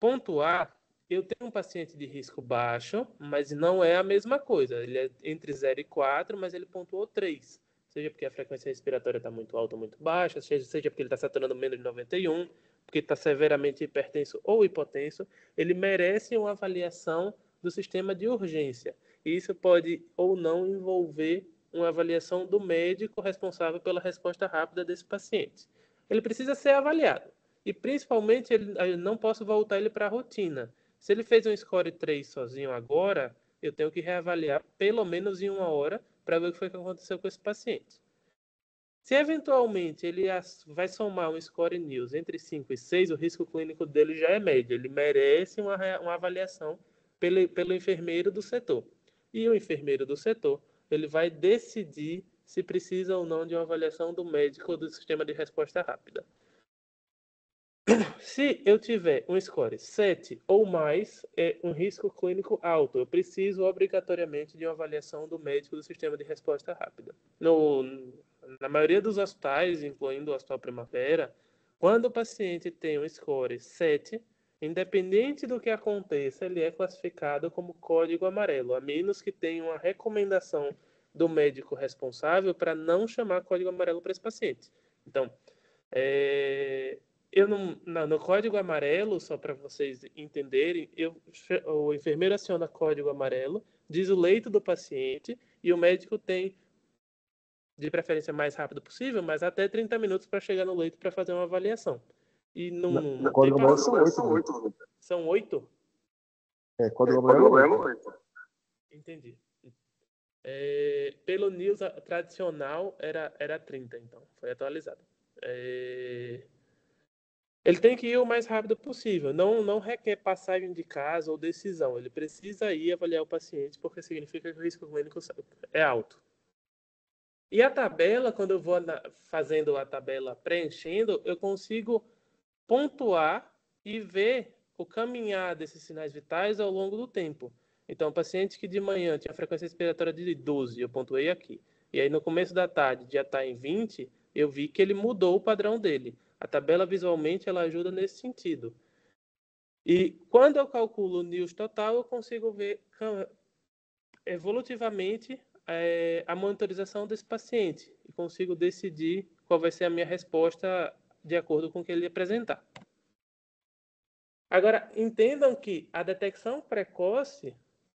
pontuar, eu tenho um paciente de risco baixo, mas não é a mesma coisa. Ele é entre 0 e 4, mas ele pontuou 3. Seja porque a frequência respiratória está muito alta ou muito baixa, seja porque ele está saturando menos de 91, porque está severamente hipertenso ou hipotenso, ele merece uma avaliação do sistema de urgência. E isso pode ou não envolver uma avaliação do médico responsável pela resposta rápida desse paciente. Ele precisa ser avaliado. E principalmente, eu não posso voltar ele para a rotina. Se ele fez um score 3 sozinho agora, eu tenho que reavaliar pelo menos em 1 hora para ver o que foi que aconteceu com esse paciente. Se eventualmente ele vai somar um score news entre 5 e 6, o risco clínico dele já é médio. Ele merece uma avaliação pelo enfermeiro do setor. E o enfermeiro do setor, ele vai decidir se precisa ou não de uma avaliação do médico do sistema de resposta rápida. Se eu tiver um score 7 ou mais, é um risco clínico alto. Eu preciso obrigatoriamente de uma avaliação do médico do sistema de resposta rápida. Na maioria dos hospitais, incluindo o Hospital Primavera, quando o paciente tem um score 7, independente do que aconteça, ele é classificado como código amarelo, a menos que tenha uma recomendação do médico responsável para não chamar código amarelo para esse paciente. Então, no código amarelo, só para vocês entenderem, o enfermeiro aciona código amarelo, diz o leito do paciente e o médico tem, de preferência mais rápido possível, mas até 30 minutos para chegar no leito para fazer uma avaliação. E não código tem amarelo são 8. São 8? Código amarelo é 8. Entendi. Pelo news tradicional era 30, então foi atualizado. Ele tem que ir o mais rápido possível. Não requer passagem de casa ou decisão. Ele precisa ir avaliar o paciente porque significa que o risco clínico é alto. E a tabela, quando eu vou fazendo a tabela preenchendo, eu consigo pontuar e ver o caminhar desses sinais vitais ao longo do tempo. Então, o paciente que de manhã tinha frequência respiratória de 12, eu pontuei aqui. E aí, no começo da tarde, já está em 20, eu vi que ele mudou o padrão dele. A tabela, visualmente, ela ajuda nesse sentido. E quando eu calculo o NIOS total, eu consigo ver evolutivamente a monitorização desse paciente e consigo decidir qual vai ser a minha resposta de acordo com o que ele apresentar. Agora, entendam que a detecção precoce,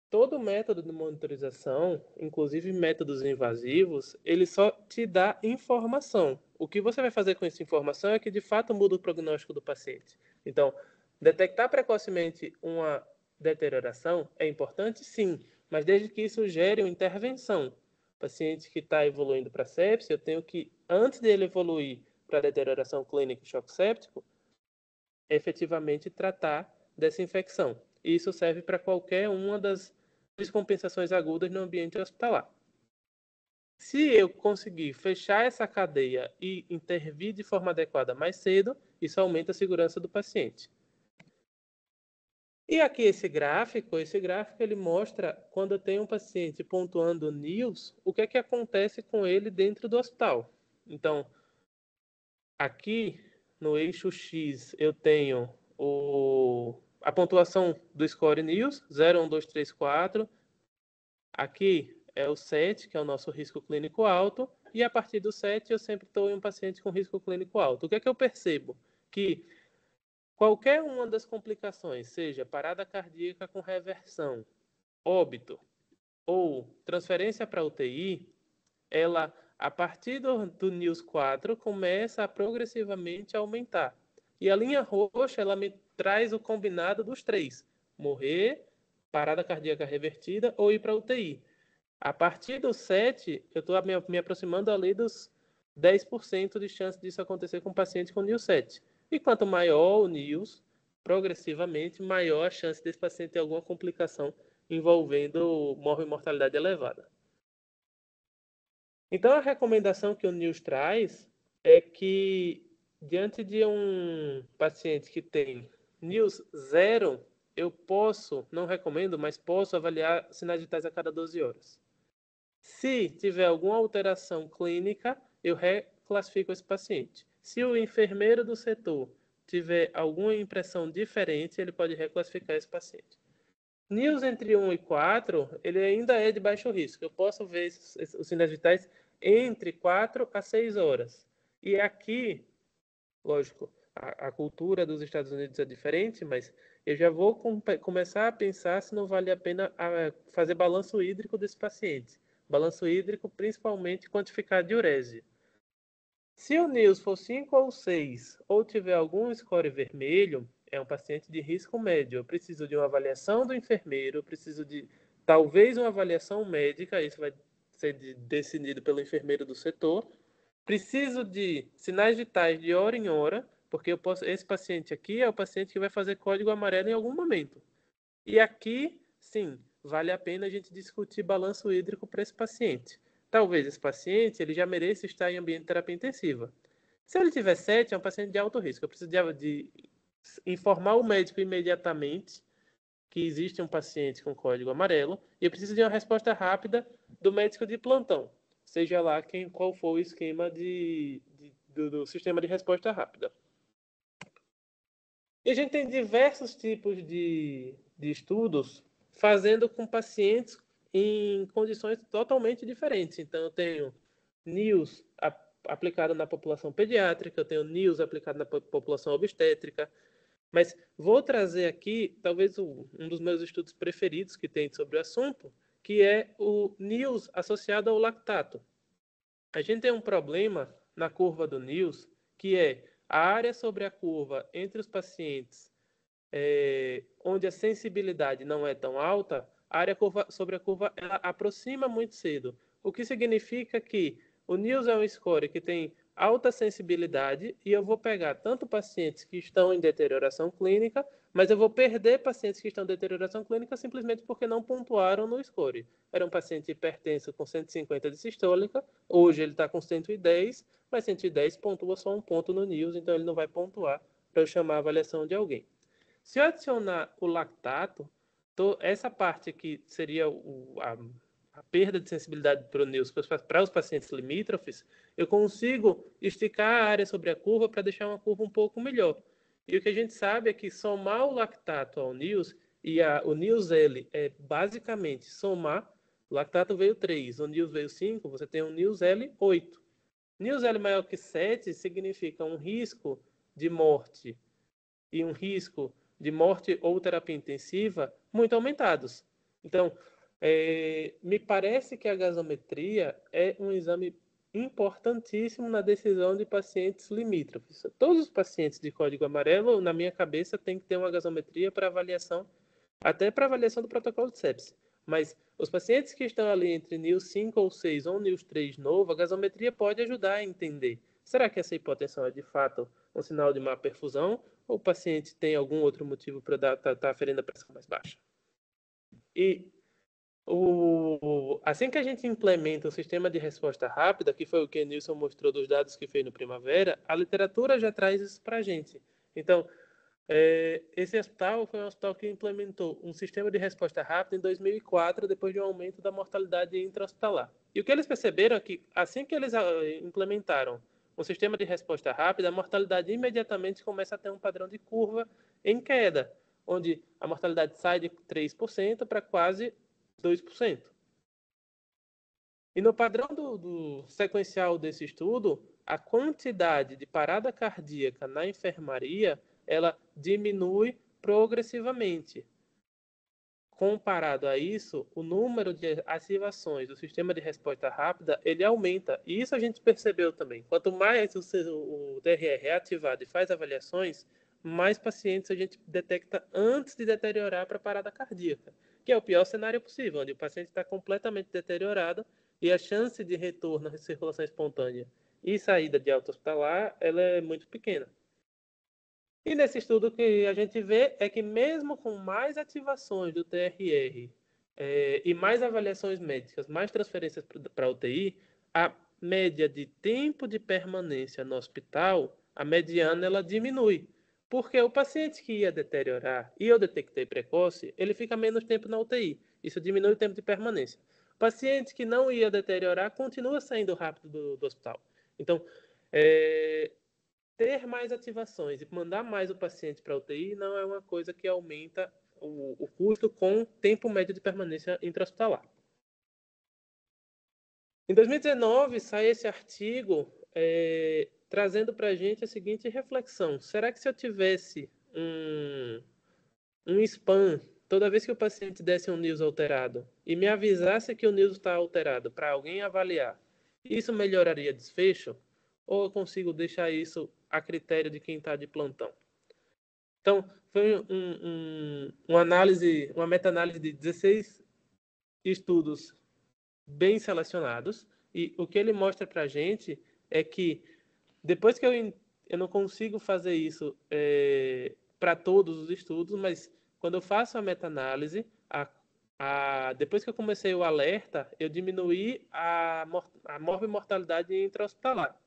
todo método de monitorização, inclusive métodos invasivos, ele só te dá informação. O que você vai fazer com essa informação é que, de fato, muda o prognóstico do paciente. Então, detectar precocemente uma deterioração é importante, sim, mas desde que isso gere uma intervenção. O paciente que está evoluindo para sepsia, eu tenho que, antes dele evoluir para deterioração clínica e choque séptico, efetivamente tratar dessa infecção. E isso serve para qualquer uma das descompensações agudas no ambiente hospitalar. Se eu conseguir fechar essa cadeia e intervir de forma adequada mais cedo, isso aumenta a segurança do paciente. E aqui esse gráfico ele mostra quando eu tenho um paciente pontuando NIOS, o que é que acontece com ele dentro do hospital. Então, aqui no eixo X eu tenho a pontuação do score NIOS, 0, 1, 2, 3, 4. Aqui é o 7, que é o nosso risco clínico alto, e a partir do 7 eu sempre estou em um paciente com risco clínico alto. O que é que eu percebo? Que qualquer uma das complicações, seja parada cardíaca com reversão, óbito ou transferência para UTI, ela, a partir do NIOS 4, começa a progressivamente aumentar. E a linha roxa, ela me traz o combinado dos 3. Morrer, parada cardíaca revertida ou ir para UTI. A partir do 7, eu estou me aproximando ali dos 10% de chance disso acontecer com o paciente com NIOS 7. E quanto maior o NIOS, progressivamente, maior a chance desse paciente ter alguma complicação envolvendo mortalidade elevada. Então, a recomendação que o NIOS traz é que, diante de um paciente que tem NIOS 0, eu posso, não recomendo, mas posso avaliar sinais vitais a cada 12 horas. Se tiver alguma alteração clínica, eu reclassifico esse paciente. Se o enfermeiro do setor tiver alguma impressão diferente, ele pode reclassificar esse paciente. NIOS entre 1 e 4, ele ainda é de baixo risco. Eu posso ver os sinais vitais entre 4 a 6 horas. E aqui, lógico, a cultura dos Estados Unidos é diferente, mas eu já vou começar a pensar se não vale a pena fazer balanço hídrico desse paciente. Balanço hídrico, principalmente, quantificar a diurese. Se o NIOS for 5 ou 6, ou tiver algum score vermelho, é um paciente de risco médio. Eu preciso de uma avaliação do enfermeiro, eu preciso de talvez uma avaliação médica, isso vai ser decidido pelo enfermeiro do setor. Preciso de sinais vitais de hora em hora, porque esse paciente aqui é o paciente que vai fazer código amarelo em algum momento. E aqui, sim, vale a pena a gente discutir balanço hídrico para esse paciente. Talvez esse paciente ele já mereça estar em ambiente de terapia intensiva. Se ele tiver 7, é um paciente de alto risco. Eu preciso de informar o médico imediatamente que existe um paciente com código amarelo e eu preciso de uma resposta rápida do médico de plantão, seja lá qual for o esquema do sistema de resposta rápida. E a gente tem diversos tipos de estudos fazendo com pacientes em condições totalmente diferentes. Então, eu tenho NIOS aplicado na população pediátrica, eu tenho NIOS aplicado na população obstétrica, mas vou trazer aqui, talvez, um dos meus estudos preferidos que tem sobre o assunto, que é o NIOS associado ao lactato. A gente tem um problema na curva do NIOS, que é a área sobre a curva entre os pacientes onde a sensibilidade não é tão alta, a área sobre a curva ela aproxima muito cedo. O que significa que o NIOS é um score que tem alta sensibilidade e eu vou pegar tanto pacientes que estão em deterioração clínica, mas eu vou perder pacientes que estão em deterioração clínica simplesmente porque não pontuaram no score. Era um paciente hipertenso com 150 de sistólica, hoje ele está com 110, mas 110 pontua só um ponto no NIOS, então ele não vai pontuar para eu chamar a avaliação de alguém. Se eu adicionar o lactato, essa parte aqui seria a perda de sensibilidade para o NIOS para os pacientes limítrofes, eu consigo esticar a área sobre a curva para deixar uma curva um pouco melhor. E o que a gente sabe é que somar o lactato ao NIOS, e o NIOS-L é basicamente somar, o lactato veio 3, o NIOS veio 5, você tem um NIOS-L 8. NIOS-L maior que 7 significa um risco de morte e um risco de morte ou terapia intensiva muito aumentados. Então, me parece que a gasometria é um exame importantíssimo na decisão de pacientes limítrofes. Todos os pacientes de código amarelo, na minha cabeça, tem que ter uma gasometria para avaliação, até para avaliação do protocolo de sepse. Mas os pacientes que estão ali entre NIOS 5 ou 6 ou NIOS 3 novo, a gasometria pode ajudar a entender. Será que essa hipotensão é de fato um sinal de má perfusão ou o paciente tem algum outro motivo para estar aferindo a pressão mais baixa? E assim que a gente implementa o sistema de resposta rápida, que foi o que o Nilson mostrou dos dados que fez no Primavera, a literatura já traz isso para a gente. Então, esse hospital foi um hospital que implementou um sistema de resposta rápida em 2004, depois de um aumento da mortalidade intra-hospitalar. E o que eles perceberam é que, assim que eles implementaram um sistema de resposta rápida, a mortalidade imediatamente começa a ter um padrão de curva em queda, onde a mortalidade sai de 3% para quase 2%. E no padrão do sequencial desse estudo, a quantidade de parada cardíaca na enfermaria ela diminui progressivamente. Comparado a isso, o número de ativações do sistema de resposta rápida, ele aumenta. E isso a gente percebeu também. Quanto mais o DRR é ativado e faz avaliações, mais pacientes a gente detecta antes de deteriorar para parada cardíaca, que é o pior cenário possível, onde o paciente está completamente deteriorado e a chance de retorno à circulação espontânea e saída de alta hospitalar, ela é muito pequena. E nesse estudo que a gente vê é que mesmo com mais ativações do TRR e mais avaliações médicas, mais transferências para a UTI, a média de tempo de permanência no hospital, a mediana, ela diminui. Porque o paciente que ia deteriorar e eu detectei precoce, ele fica menos tempo na UTI. Isso diminui o tempo de permanência. Paciente que não ia deteriorar continua saindo rápido do hospital. Então, ter mais ativações e mandar mais o paciente para a UTI não é uma coisa que aumenta o custo com tempo médio de permanência intra-hospitalar. Em 2019, sai esse artigo trazendo para a gente a seguinte reflexão. Será que se eu tivesse um spam, toda vez que o paciente desse um NIUS alterado e me avisasse que o NIUS está alterado para alguém avaliar, isso melhoraria desfecho? Ou eu consigo deixar isso a critério de quem está de plantão? Então, foi uma meta-análise de 16 estudos bem selecionados, e o que ele mostra para a gente é que depois que eu não consigo fazer isso para todos os estudos, mas quando eu faço a meta-análise, depois que eu comecei o alerta, eu diminuí a morbimortalidade intra-hospitalar,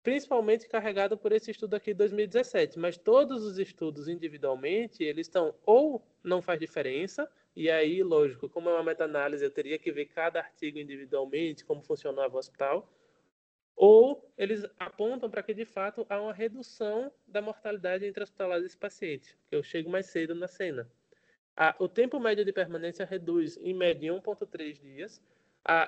principalmente carregado por esse estudo aqui de 2017, mas todos os estudos individualmente, eles estão ou não faz diferença, e aí, lógico, como é uma meta-análise, eu teria que ver cada artigo individualmente, como funcionava o hospital, ou eles apontam para que, de fato, há uma redução da mortalidade intra-hospitalar desse paciente, que eu chego mais cedo na cena. O tempo médio de permanência reduz, em média, em 1,3 dias,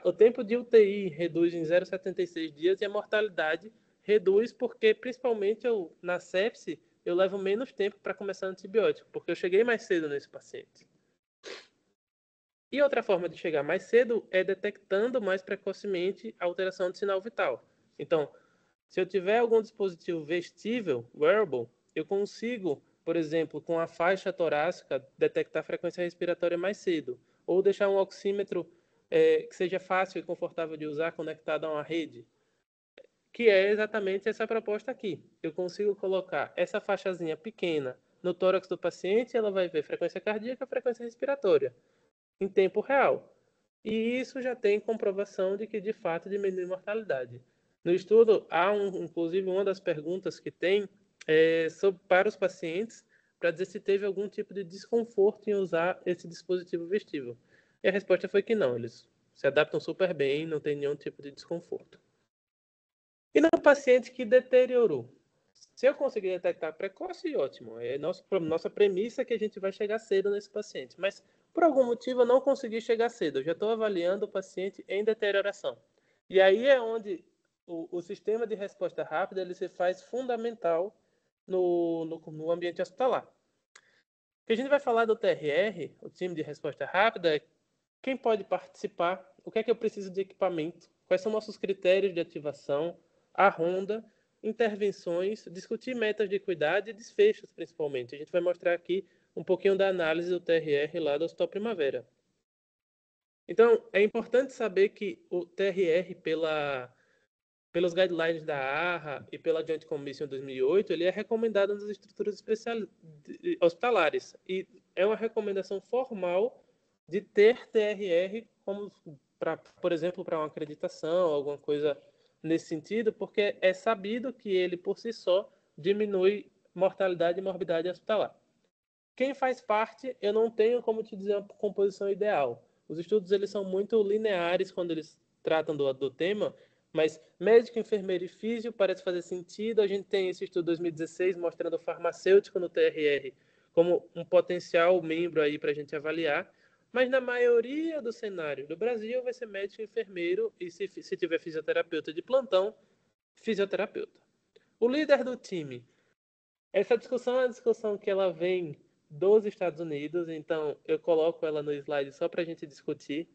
o tempo de UTI reduz em 0,76 dias, e a mortalidade reduz porque, principalmente, na sepse, eu levo menos tempo para começar antibiótico, porque eu cheguei mais cedo nesse paciente. E outra forma de chegar mais cedo é detectando mais precocemente a alteração de sinal vital. Então, se eu tiver algum dispositivo vestível, wearable, eu consigo, por exemplo, com a faixa torácica, detectar a frequência respiratória mais cedo. Ou deixar um oxímetro que seja fácil e confortável de usar, conectado a uma rede. Que é exatamente essa proposta aqui. Eu consigo colocar essa faixazinha pequena no tórax do paciente, ela vai ver frequência cardíaca e frequência respiratória em tempo real. E isso já tem comprovação de que, de fato, diminui a mortalidade. No estudo, inclusive, uma das perguntas que tem para os pacientes, para dizer se teve algum tipo de desconforto em usar esse dispositivo vestível. E a resposta foi que não, eles se adaptam super bem, não tem nenhum tipo de desconforto. E no paciente que deteriorou? Se eu conseguir detectar precoce, ótimo. Nossa premissa é que a gente vai chegar cedo nesse paciente. Mas, por algum motivo, eu não consegui chegar cedo. Eu já estou avaliando o paciente em deterioração. E aí é onde o sistema de resposta rápida ele se faz fundamental no ambiente hospitalar. O que a gente vai falar do TRR, o time de resposta rápida, é quem pode participar, o que é que eu preciso de equipamento, quais são nossos critérios de ativação, a ronda, intervenções, discutir metas de cuidado e desfechos, principalmente. A gente vai mostrar aqui um pouquinho da análise do TRR lá do Hospital Primavera. Então, é importante saber que o TRR, pelos guidelines da AHA e pela Joint Commission 2008, ele é recomendado nas estruturas hospitalares. E é uma recomendação formal de ter TRR como, por exemplo, para uma acreditação, alguma coisa nesse sentido, porque é sabido que ele, por si só, diminui mortalidade e morbidade hospitalar. Quem faz parte, eu não tenho como te dizer uma composição ideal. Os estudos eles são muito lineares quando eles tratam do tema, mas médico, enfermeiro e físio parece fazer sentido. A gente tem esse estudo de 2016 mostrando o farmacêutico no TRR como um potencial membro aí para a gente avaliar. Mas na maioria do cenário do Brasil vai ser médico, enfermeiro e se tiver fisioterapeuta de plantão, fisioterapeuta. O líder do time. Essa discussão é uma discussão que ela vem dos Estados Unidos, então eu coloco ela no slide só para a gente discutir.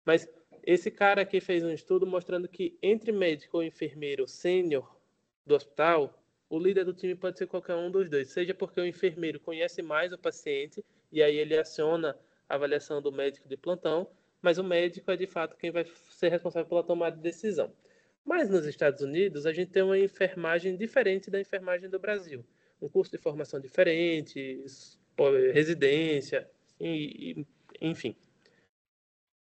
Mas esse cara aqui fez um estudo mostrando que entre médico ou enfermeiro sênior do hospital, o líder do time pode ser qualquer um dos dois, seja porque o enfermeiro conhece mais o paciente e aí ele aciona a avaliação do médico de plantão, mas o médico é de fato quem vai ser responsável pela tomada de decisão. Mas nos Estados Unidos a gente tem uma enfermagem diferente da enfermagem do Brasil, um curso de formação diferente, residência, enfim.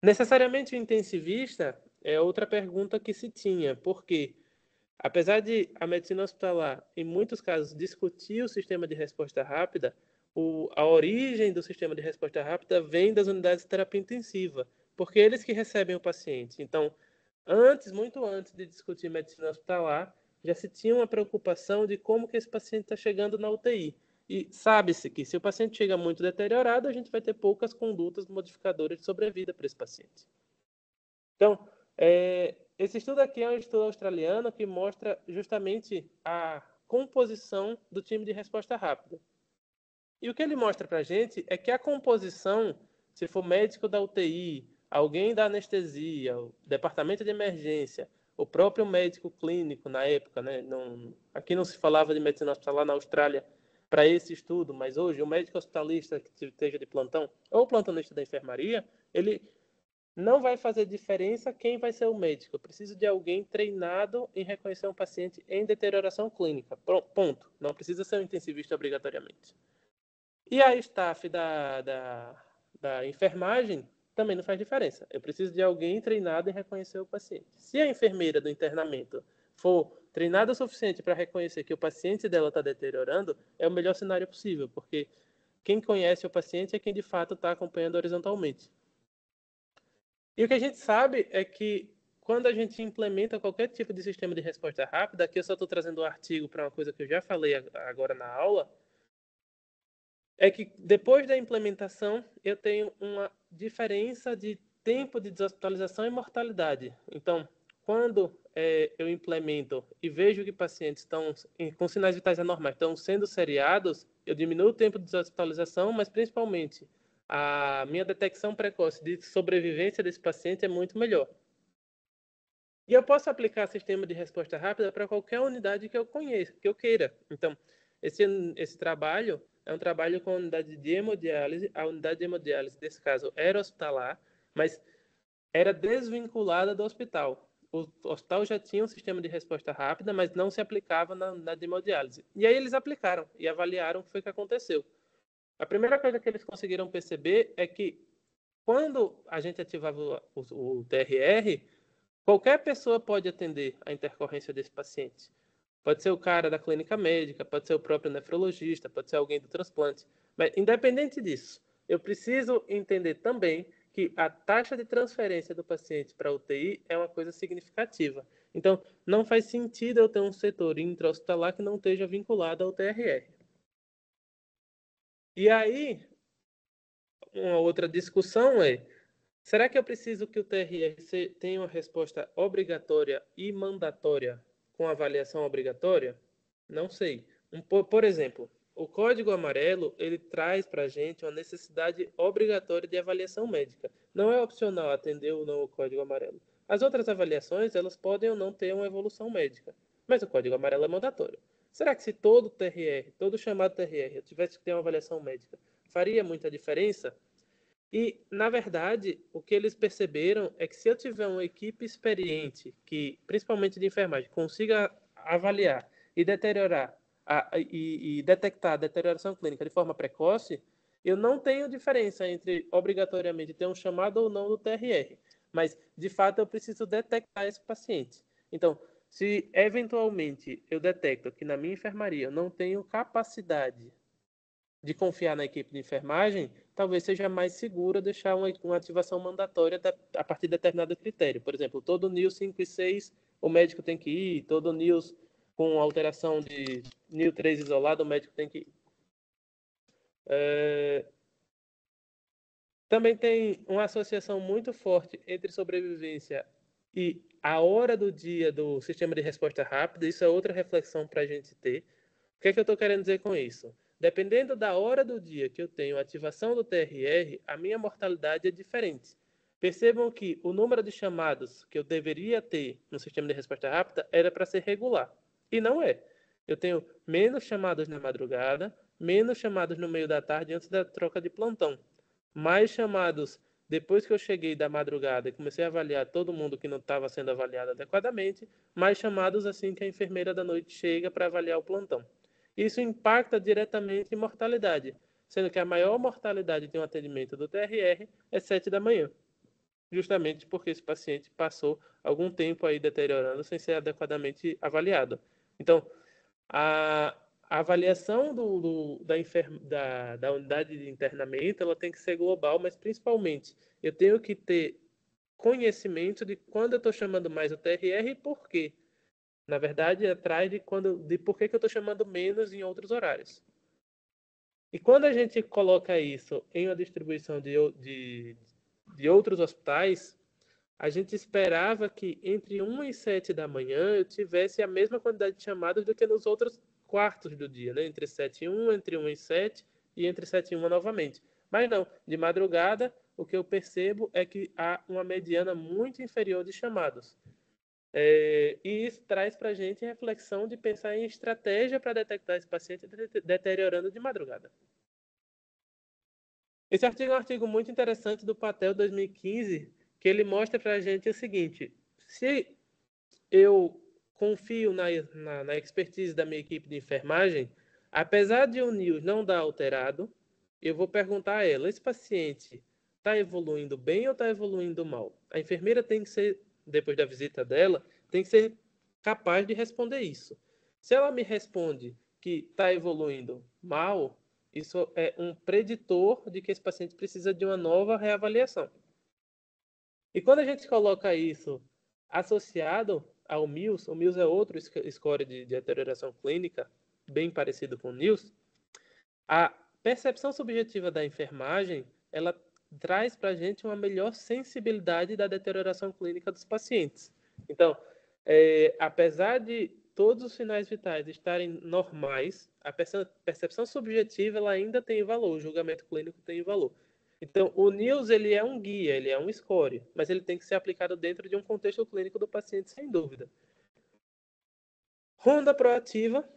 Necessariamente o intensivista é outra pergunta que se tinha, porque apesar de a medicina hospitalar, em muitos casos, discutir o sistema de resposta rápida, a origem do sistema de resposta rápida vem das unidades de terapia intensiva, porque eles que recebem o paciente. Então, muito antes de discutir medicina hospitalar, já se tinha uma preocupação de como que esse paciente está chegando na UTI. E sabe-se que se o paciente chega muito deteriorado, a gente vai ter poucas condutas modificadoras de sobrevida para esse paciente. Então, esse estudo aqui é um estudo australiano que mostra justamente a composição do time de resposta rápida. E o que ele mostra para a gente é que a composição, se for médico da UTI, alguém da anestesia, o departamento de emergência, o próprio médico clínico na época, né? Aqui não se falava de medicina hospitalar na Austrália para esse estudo, mas hoje o médico hospitalista que esteja de plantão ou o plantonista da enfermaria, ele não vai fazer diferença quem vai ser o médico. Eu preciso de alguém treinado em reconhecer um paciente em deterioração clínica. Ponto. Não precisa ser um intensivista obrigatoriamente. E a staff da enfermagem também não faz diferença. Eu preciso de alguém treinado em reconhecer o paciente. Se a enfermeira do internamento for treinada o suficiente para reconhecer que o paciente dela está deteriorando, é o melhor cenário possível, porque quem conhece o paciente é quem de fato está acompanhando horizontalmente. E o que a gente sabe é que quando a gente implementa qualquer tipo de sistema de resposta rápida, aqui eu só estou trazendo um artigo para uma coisa que eu já falei agora na aula, é que depois da implementação eu tenho uma diferença de tempo de deshospitalização e mortalidade. Então, quando eu implemento e vejo que pacientes estão com sinais vitais anormais estão sendo seriados, eu diminuo o tempo de deshospitalização, mas principalmente a minha detecção precoce de sobrevivência desse paciente é muito melhor. E eu posso aplicar sistema de resposta rápida para qualquer unidade que eu conheça, que eu queira. Então, esse trabalho é um trabalho com a unidade de hemodiálise. A unidade de hemodiálise, nesse caso, era hospitalar, mas era desvinculada do hospital. O hospital já tinha um sistema de resposta rápida, mas não se aplicava na hemodiálise. E aí eles aplicaram e avaliaram o que foi que aconteceu. A primeira coisa que eles conseguiram perceber é que quando a gente ativava o TRR, qualquer pessoa pode atender a intercorrência desse paciente. Pode ser o cara da clínica médica, pode ser o próprio nefrologista, pode ser alguém do transplante. Mas, independente disso, eu preciso entender também que a taxa de transferência do paciente para a UTI é uma coisa significativa. Então, não faz sentido eu ter um setor intra-hospitalar que não esteja vinculado ao TRR. E aí, uma outra discussão é: será que eu preciso que o TRR tenha uma resposta obrigatória e mandatória com avaliação obrigatória? Não sei. Por exemplo, o Código Amarelo ele traz para a gente uma necessidade obrigatória de avaliação médica. Não é opcional atender ou não o Código Amarelo. As outras avaliações elas podem ou não ter uma evolução médica, mas o Código Amarelo é mandatório. Será que se todo TRR, todo chamado TRR, eu tivesse que ter uma avaliação médica, faria muita diferença? E, na verdade, o que eles perceberam é que se eu tiver uma equipe experiente, que, principalmente de enfermagem, consiga avaliar e deteriorar e detectar a deterioração clínica de forma precoce, eu não tenho diferença entre obrigatoriamente ter um chamado ou não do TRR. Mas, de fato, eu preciso detectar esse paciente. Então, se eventualmente eu detecto que na minha enfermaria eu não tenho capacidade de confiar na equipe de enfermagem, talvez seja mais seguro deixar uma ativação mandatória a partir de determinado critério. Por exemplo, todo NIOS 5 e 6 o médico tem que ir, todo NIOS com alteração de NIO 3 isolado o médico tem que ir. Também tem uma associação muito forte entre sobrevivência e a hora do dia do sistema de resposta rápida. Isso é outra reflexão para a gente ter. O que é que eu estou querendo dizer com isso? Dependendo da hora do dia que eu tenho ativação do TRR, a minha mortalidade é diferente. Percebam que o número de chamados que eu deveria ter no sistema de resposta rápida era para ser regular. E não é. Eu tenho menos chamados na madrugada, menos chamados no meio da tarde antes da troca de plantão. Mais chamados depois que eu cheguei da madrugada e comecei a avaliar todo mundo que não estava sendo avaliado adequadamente, mais chamados assim que a enfermeira da noite chega para avaliar o plantão. Isso impacta diretamente em mortalidade, sendo que a maior mortalidade de um atendimento do TRR é 7 da manhã, justamente porque esse paciente passou algum tempo aí deteriorando sem ser adequadamente avaliado. Então, a avaliação da unidade de internamento ela tem que ser global, mas principalmente eu tenho que ter conhecimento de quando eu estou chamando mais o TRR e por quê. Na verdade, atrás de por que eu estou chamando menos em outros horários. E quando a gente coloca isso em uma distribuição de outros hospitais, a gente esperava que entre 1 e 7 da manhã eu tivesse a mesma quantidade de chamadas do que nos outros quartos do dia, né? Entre 7 e 1, entre 1 e 7 e entre 7 e 1 novamente. Mas não, de madrugada, o que eu percebo é que há uma mediana muito inferior de chamados. E isso traz para a gente reflexão de pensar em estratégia para detectar esse paciente deteriorando de madrugada. Esse artigo é um artigo muito interessante do Patel 2015, que ele mostra para a gente o seguinte: se eu confio na expertise da minha equipe de enfermagem, apesar de o NIOS não dar alterado, eu vou perguntar a ela, esse paciente está evoluindo bem ou está evoluindo mal? A enfermeira tem que ser, depois da visita dela, tem que ser capaz de responder isso. Se ela me responde que está evoluindo mal, isso é um preditor de que esse paciente precisa de uma nova reavaliação. E quando a gente coloca isso associado ao MILS, o MILS é outro score de deterioração clínica, bem parecido com o NILS, a percepção subjetiva da enfermagem, ela traz para a gente uma melhor sensibilidade da deterioração clínica dos pacientes. Então, apesar de todos os sinais vitais estarem normais, a percepção subjetiva ela ainda tem valor, o julgamento clínico tem valor. Então, o NILS ele é um guia, ele é um score, mas ele tem que ser aplicado dentro de um contexto clínico do paciente, sem dúvida. Ronda proativa.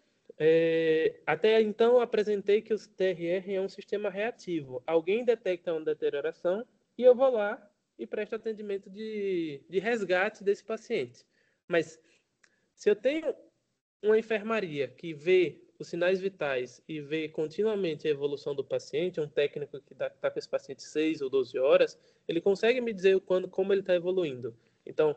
Até então, eu apresentei que o TRR é um sistema reativo. Alguém detecta uma deterioração e eu vou lá e presto atendimento de resgate desse paciente. Mas se eu tenho uma enfermaria que vê os sinais vitais e vê continuamente a evolução do paciente, um técnico que está com esse paciente 6 ou 12 horas, ele consegue me dizer como ele está evoluindo. Então,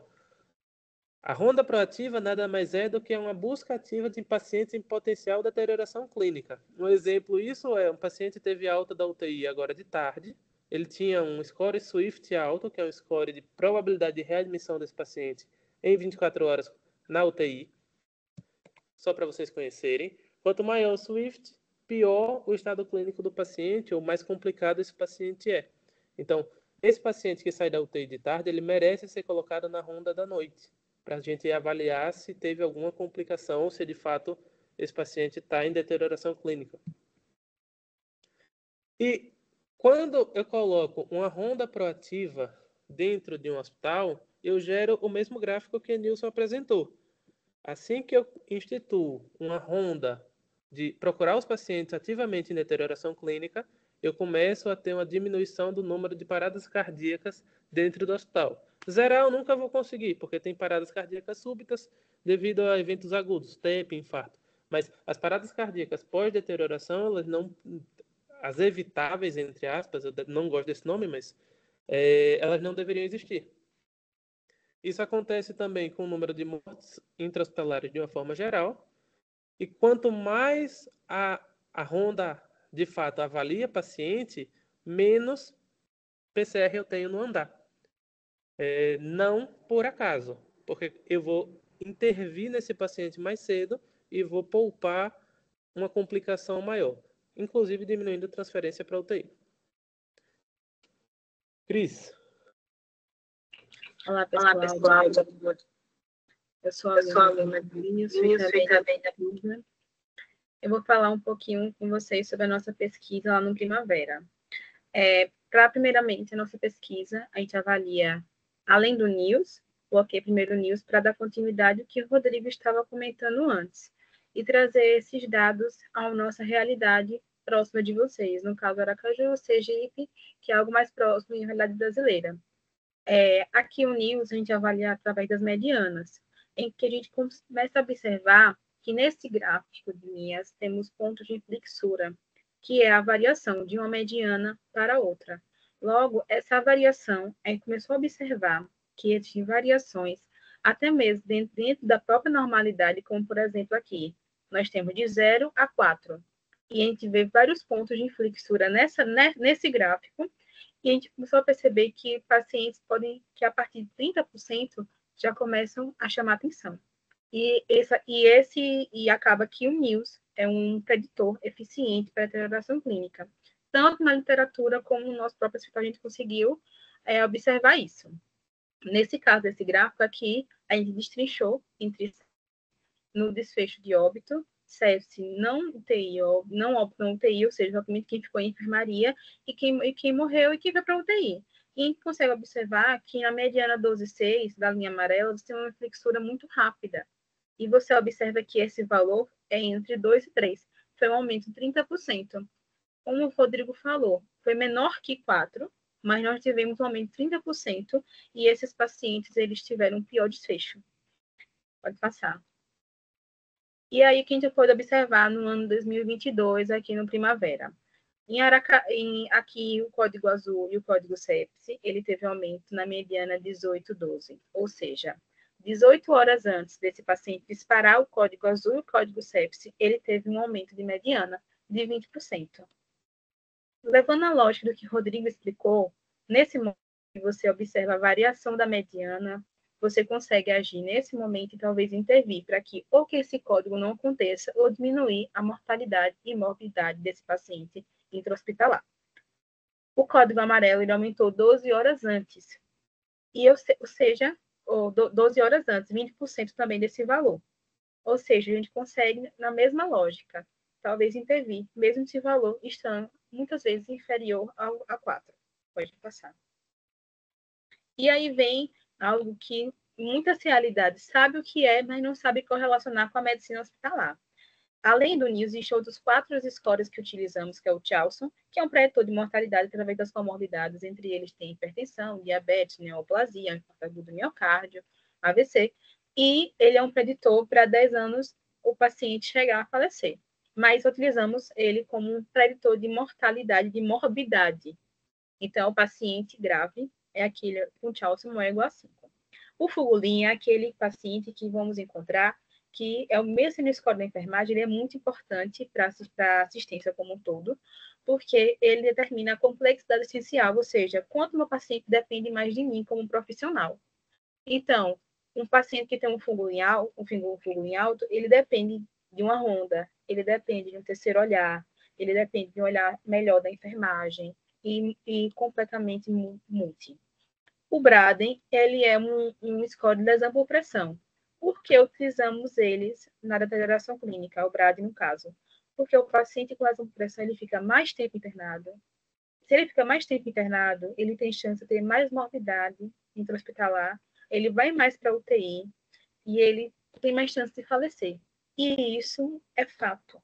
a ronda proativa nada mais é do que uma busca ativa de pacientes em potencial deterioração clínica. Um exemplo disso é um paciente teve alta da UTI agora de tarde, ele tinha um score SWIFT alto, que é um score de probabilidade de readmissão desse paciente em 24 horas na UTI. Só para vocês conhecerem. Quanto maior o SWIFT, pior o estado clínico do paciente, ou mais complicado esse paciente é. Então, esse paciente que sai da UTI de tarde, ele merece ser colocado na ronda da noite, para a gente avaliar se teve alguma complicação, ou se de fato esse paciente está em deterioração clínica. E quando eu coloco uma ronda proativa dentro de um hospital, eu gero o mesmo gráfico que a Nilson apresentou. Assim que eu instituo uma ronda de procurar os pacientes ativamente em deterioração clínica, eu começo a ter uma diminuição do número de paradas cardíacas dentro do hospital. Zerar eu nunca vou conseguir, porque tem paradas cardíacas súbitas devido a eventos agudos, TEP, infarto. Mas as paradas cardíacas pós-deterioração, elas não, as evitáveis, entre aspas, eu não gosto desse nome, mas elas não deveriam existir. Isso acontece também com o número de mortes intra-hospitalares de uma forma geral. E quanto mais a ronda, de fato, avalia paciente, menos PCR eu tenho no andar. Não por acaso, porque eu vou intervir nesse paciente mais cedo e vou poupar uma complicação maior, inclusive diminuindo a transferência para a UTI. Cris. Olá, pessoal. Eu sou a aluna do Linus, também da turma. Eu vou falar um pouquinho com vocês sobre a nossa pesquisa lá no Primavera. Primeiramente, a nossa pesquisa, a gente avalia, além do NIOS, coloquei primeiro o NIOS para dar continuidade ao que o Rodrigo estava comentando antes, e trazer esses dados à nossa realidade próxima de vocês, no caso Aracaju, Sergipe, que é algo mais próximo à realidade brasileira. Aqui o NIOS a gente avalia através das medianas, em que a gente começa a observar que nesse gráfico de linhas temos pontos de inflexura, que é a variação de uma mediana para outra. Logo, essa variação, a gente começou a observar que existem variações até mesmo dentro da própria normalidade, como por exemplo aqui, nós temos de 0 a 4, e a gente vê vários pontos de inflexura nesse gráfico, E a gente começou a perceber que pacientes que a partir de 30% já começam a chamar atenção. E acaba que o NIOS é um preditor eficiente para a deterioração clínica. Tanto na literatura como no nosso próprio hospital a gente conseguiu observar isso. Nesse caso desse gráfico aqui, a gente destrinchou no desfecho de óbito, sepse não UTI, não óbito não UTI, ou seja, exatamente quem ficou em enfermaria e quem morreu e quem foi para UTI. E a gente consegue observar que na mediana 12,6 da linha amarela, você tem uma flexura muito rápida. E você observa que esse valor é entre 2 e 3. Foi um aumento de 30%. Como o Rodrigo falou, foi menor que 4, mas nós tivemos um aumento de 30% e esses pacientes eles tiveram um pior desfecho. Pode passar. E aí que a gente pode observar no ano 2022, aqui no Primavera. Aqui o código azul e o código sepse, ele teve um aumento na mediana 18-12, ou seja, 18 horas antes desse paciente disparar o código azul e o código sepse, ele teve um aumento de mediana de 20%. Levando a lógica do que o Rodrigo explicou, nesse momento você observa a variação da mediana, você consegue agir nesse momento e talvez intervir para que ou que esse código não aconteça ou diminuir a mortalidade e morbidade desse paciente intra-hospitalar. O código amarelo ele aumentou 12 horas antes, ou seja, 12 horas antes, 20% também desse valor. Ou seja, a gente consegue, na mesma lógica, talvez intervir, mesmo esse valor estando muitas vezes inferior a 4. Pode passar. E aí vem algo que muitas realidades sabem o que é, mas não sabem correlacionar com a medicina hospitalar. Além do NIOS, existem outros 4 scores que utilizamos, que é o Charlson, que é um preditor de mortalidade através das comorbidades, entre eles tem hipertensão, diabetes, neoplasia, infarto do miocárdio, AVC, e ele é um preditor para 10 anos o paciente chegar a falecer. Mas utilizamos ele como um preditor de mortalidade, de morbidade. Então, o paciente grave é aquele com Charlson é igual a 5. O Fugulin é aquele paciente que vamos encontrar que é o mesmo score da enfermagem, ele é muito importante para a assistência como um todo, porque ele determina a complexidade essencial, ou seja, quanto meu paciente depende mais de mim como profissional. Então, um paciente que tem um fungo em alto, ele depende de uma ronda, ele depende de um terceiro olhar, ele depende de um olhar melhor da enfermagem e completamente multi. O Braden, ele é um score de lesão por pressão. Por que utilizamos eles na deterioração clínica, o Braden no caso? Porque o paciente com lesão por pressão, ele fica mais tempo internado. Se ele fica mais tempo internado, ele tem chance de ter mais morbidade intra-hospitalar, ele vai mais para a UTI e ele tem mais chance de falecer. E isso é fato.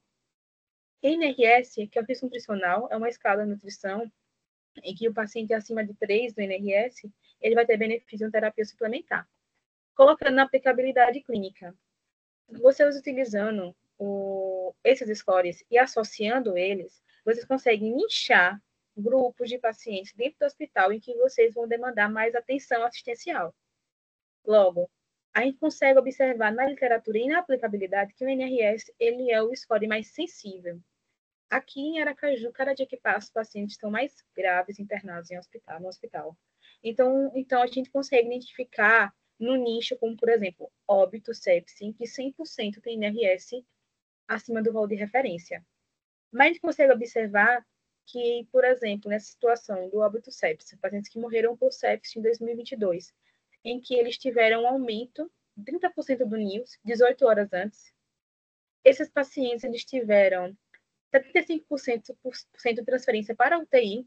NRS, que é o risco nutricional, é uma escala de nutrição em que o paciente acima de 3 do NRS, ele vai ter benefício em terapia suplementar. Colocando na aplicabilidade clínica, vocês utilizando esses scores e associando eles, vocês conseguem nichar grupos de pacientes dentro do hospital em que vocês vão demandar mais atenção assistencial. Logo, a gente consegue observar na literatura e na aplicabilidade que o NRS ele é o score mais sensível. Aqui em Aracaju, cada dia que passa, os pacientes estão mais graves internados no hospital. Então a gente consegue identificar no nicho, como, por exemplo, óbito, sepse, que 100% tem NRS acima do valor de referência. Mas a gente consegue observar que, por exemplo, nessa situação do óbito sepse, pacientes que morreram por sepse em 2022, em que eles tiveram um aumento de 30% do NIOS, 18 horas antes, esses pacientes eles tiveram 75% de transferência para a UTI,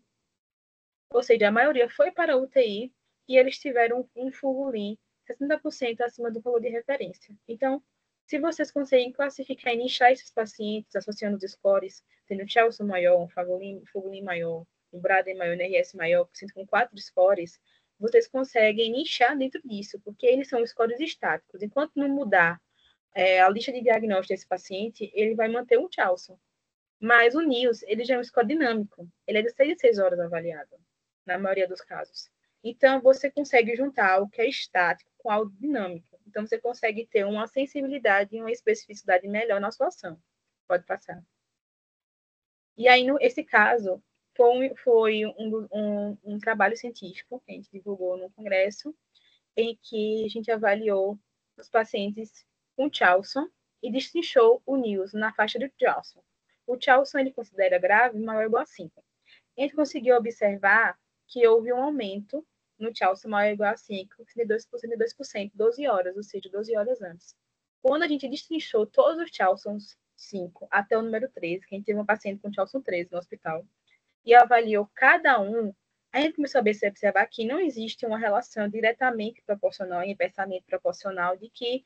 ou seja, a maioria foi para a UTI, e eles tiveram um Fugulin 60% acima do valor de referência. Então, se vocês conseguem classificar e nichar esses pacientes, associando os scores, tendo Charlson maior, um Fugulin maior, um Braden maior, um NRS maior, paciente com 4 scores, vocês conseguem nichar dentro disso, porque eles são scores estáticos. Enquanto não mudar a lista de diagnóstico desse paciente, ele vai manter o Charlson. Mas o NIOS, ele já é um score dinâmico. Ele é de 6 em 6 horas avaliado, na maioria dos casos. Então, você consegue juntar algo que é estático com algo dinâmico. Então, você consegue ter uma sensibilidade e uma especificidade melhor na sua ação. Pode passar. E aí, nesse caso, Foi um trabalho científico que a gente divulgou no congresso, em que a gente avaliou os pacientes com Charlson e destrinchou o NIOS na faixa do Charlson. O Charlson ele considera grave maior ou igual a 5. A gente conseguiu observar que houve um aumento no Charlson maior ou igual a 5, 62%, 12 horas, ou seja, 12 horas antes. Quando a gente destrinchou todos os Charlsons 5 até o número 13, que a gente teve uma paciente com Charlson 13 no hospital, e avaliou cada um, a gente começou a observar que não existe uma relação diretamente proporcional, inversamente proporcional, de que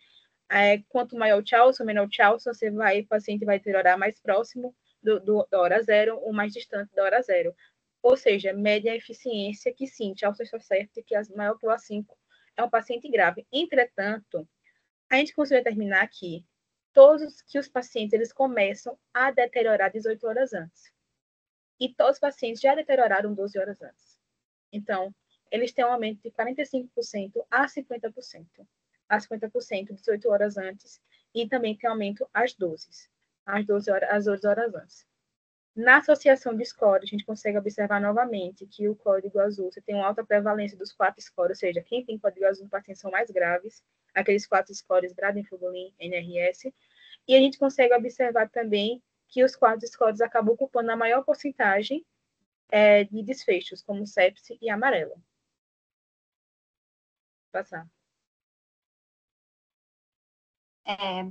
quanto maior o Charlson, menor o Charlson, o paciente vai deteriorar mais próximo da hora zero ou mais distante da hora zero. Ou seja, média eficiência que sim, Charlson está certo, que maior que o A5 é um paciente grave. Entretanto, a gente conseguiu determinar que os pacientes eles começam a deteriorar 18 horas antes. E todos os pacientes já deterioraram 12 horas antes. Então, eles têm um aumento de 45% a 50%. A 50% 18 horas antes, e também tem aumento às 12 horas antes. Na associação de scores, a gente consegue observar novamente que o código azul você tem uma alta prevalência dos 4 scores, ou seja, quem tem código azul no paciente são mais graves, aqueles 4 scores, Braden-Fugolin, NRS, e a gente consegue observar também que os 4 scores acabam ocupando a maior porcentagem de desfechos, como sepse e amarelo. Vou passar.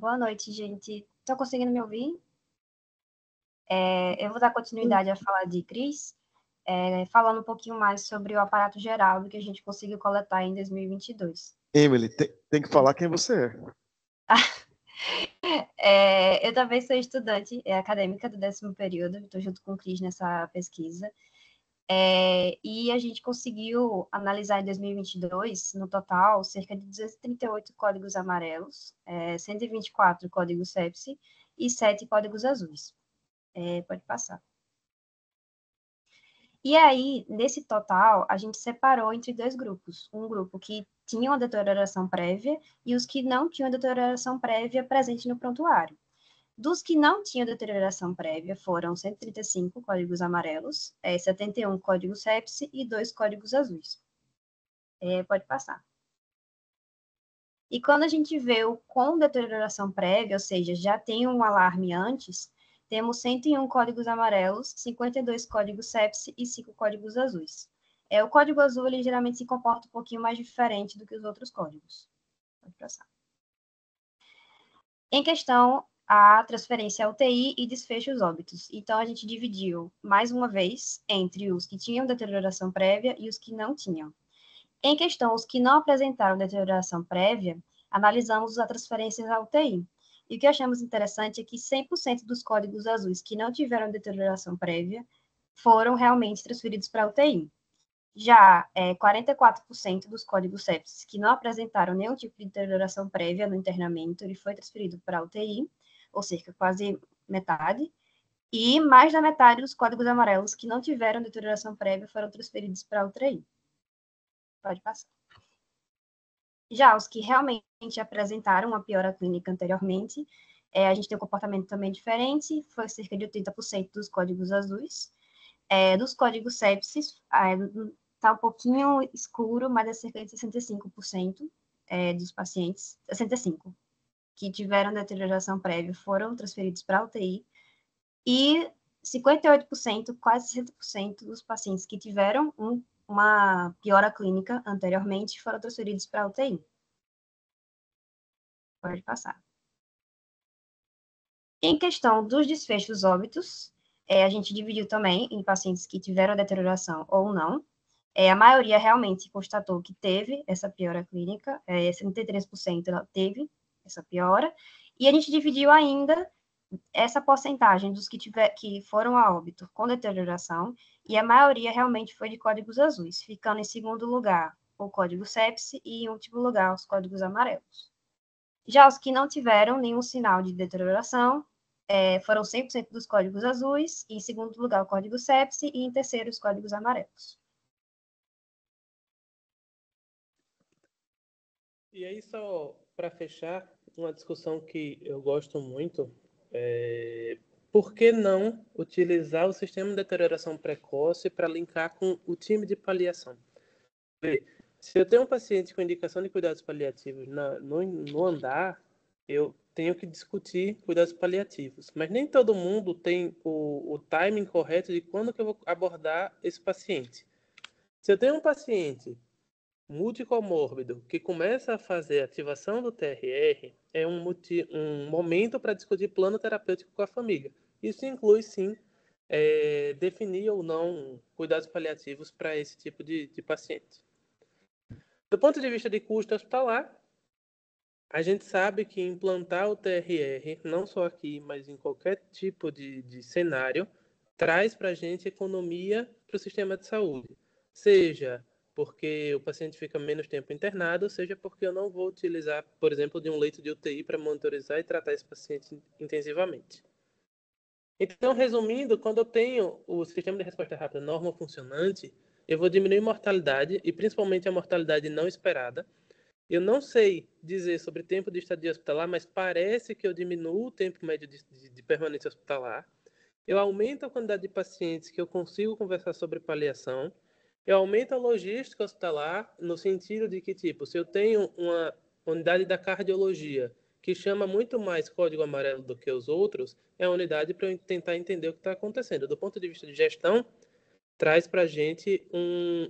Boa noite, gente. Estão conseguindo me ouvir? Eu vou dar continuidade à fala de Cris, falando um pouquinho mais sobre o aparato geral do que a gente conseguiu coletar em 2022. Emily, tem que falar quem você é. Eu também sou estudante acadêmica do 10º período, estou junto com o Cris nessa pesquisa. E a gente conseguiu analisar em 2022, no total, cerca de 238 códigos amarelos, 124 códigos sepsi e 7 códigos azuis. Pode passar. E aí, nesse total, a gente separou entre 2 grupos. Um grupo que tinha uma deterioração prévia e os que não tinham deterioração prévia presente no prontuário. Dos que não tinham deterioração prévia, foram 135 códigos amarelos, 71 códigos sepsi e 2 códigos azuis. Pode passar. E quando a gente vê o com deterioração prévia, ou seja, já tem um alarme antes, temos 101 códigos amarelos, 52 códigos sepsi e 5 códigos azuis. O código azul, ele geralmente se comporta um pouquinho mais diferente do que os outros códigos. Pode passar. Em questão, a transferência à UTI e desfechos óbitos. Então, a gente dividiu, mais uma vez, entre os que tinham deterioração prévia e os que não tinham. Em questão, os que não apresentaram deterioração prévia, analisamos as transferências à UTI. E o que achamos interessante é que 100% dos códigos azuis que não tiveram deterioração prévia foram realmente transferidos para a UTI. Já 44% dos códigos sepsis que não apresentaram nenhum tipo de deterioração prévia no internamento, ele foi transferido para a UTI, ou seja, quase metade, e mais da metade dos códigos amarelos que não tiveram deterioração prévia foram transferidos para a UTI. Pode passar. Já os que realmente apresentaram uma piora clínica anteriormente, a gente tem um comportamento também diferente, foi cerca de 80% dos códigos azuis. Dos códigos sepsis, está um pouquinho escuro, mas é cerca de 65% dos pacientes, 65%, que tiveram deterioração prévia foram transferidos para a UTI, e 58%, quase 60% dos pacientes que tiveram uma piora clínica anteriormente foram transferidos para a UTI. Pode passar. Em questão dos desfechos óbitos, a gente dividiu também em pacientes que tiveram deterioração ou não. A maioria realmente constatou que teve essa piora clínica, 73% ela teve essa piora, e a gente dividiu ainda essa porcentagem dos que foram a óbito com deterioração, e a maioria realmente foi de códigos azuis, ficando em segundo lugar o código sepsi e em último lugar os códigos amarelos. Já os que não tiveram nenhum sinal de deterioração, foram 100% dos códigos azuis, e em segundo lugar o código sepsi, e em terceiro os códigos amarelos. E aí, só para fechar, uma discussão que eu gosto muito, por que não utilizar o sistema de deterioração precoce para linkar com o time de paliação? Se eu tenho um paciente com indicação de cuidados paliativos no andar, eu tenho que discutir cuidados paliativos. Mas nem todo mundo tem o timing correto de quando que eu vou abordar esse paciente. Se eu tenho um paciente multicomórbido que começa a fazer ativação do TRR, é um momento para discutir plano terapêutico com a família. Isso inclui, sim, definir ou não cuidados paliativos para esse tipo de paciente. Do ponto de vista de custo hospitalar, a gente sabe que implantar o TRR, não só aqui, mas em qualquer tipo de cenário, traz para a gente economia para o sistema de saúde. Seja porque o paciente fica menos tempo internado, seja porque eu não vou utilizar, por exemplo, de um leito de UTI para monitorizar e tratar esse paciente intensivamente. Então, resumindo, quando eu tenho o sistema de resposta rápida normofuncionante, eu vou diminuir mortalidade, e principalmente a mortalidade não esperada. Eu não sei dizer sobre tempo de estadia hospitalar, mas parece que eu diminuo o tempo médio de permanência hospitalar. Eu aumento a quantidade de pacientes que eu consigo conversar sobre paliação. Eu aumento a logística hospitalar, no sentido de que, tipo, se eu tenho uma unidade da cardiologia que chama muito mais código amarelo do que os outros, é a unidade para eu tentar entender o que está acontecendo. Do ponto de vista de gestão, traz para a gente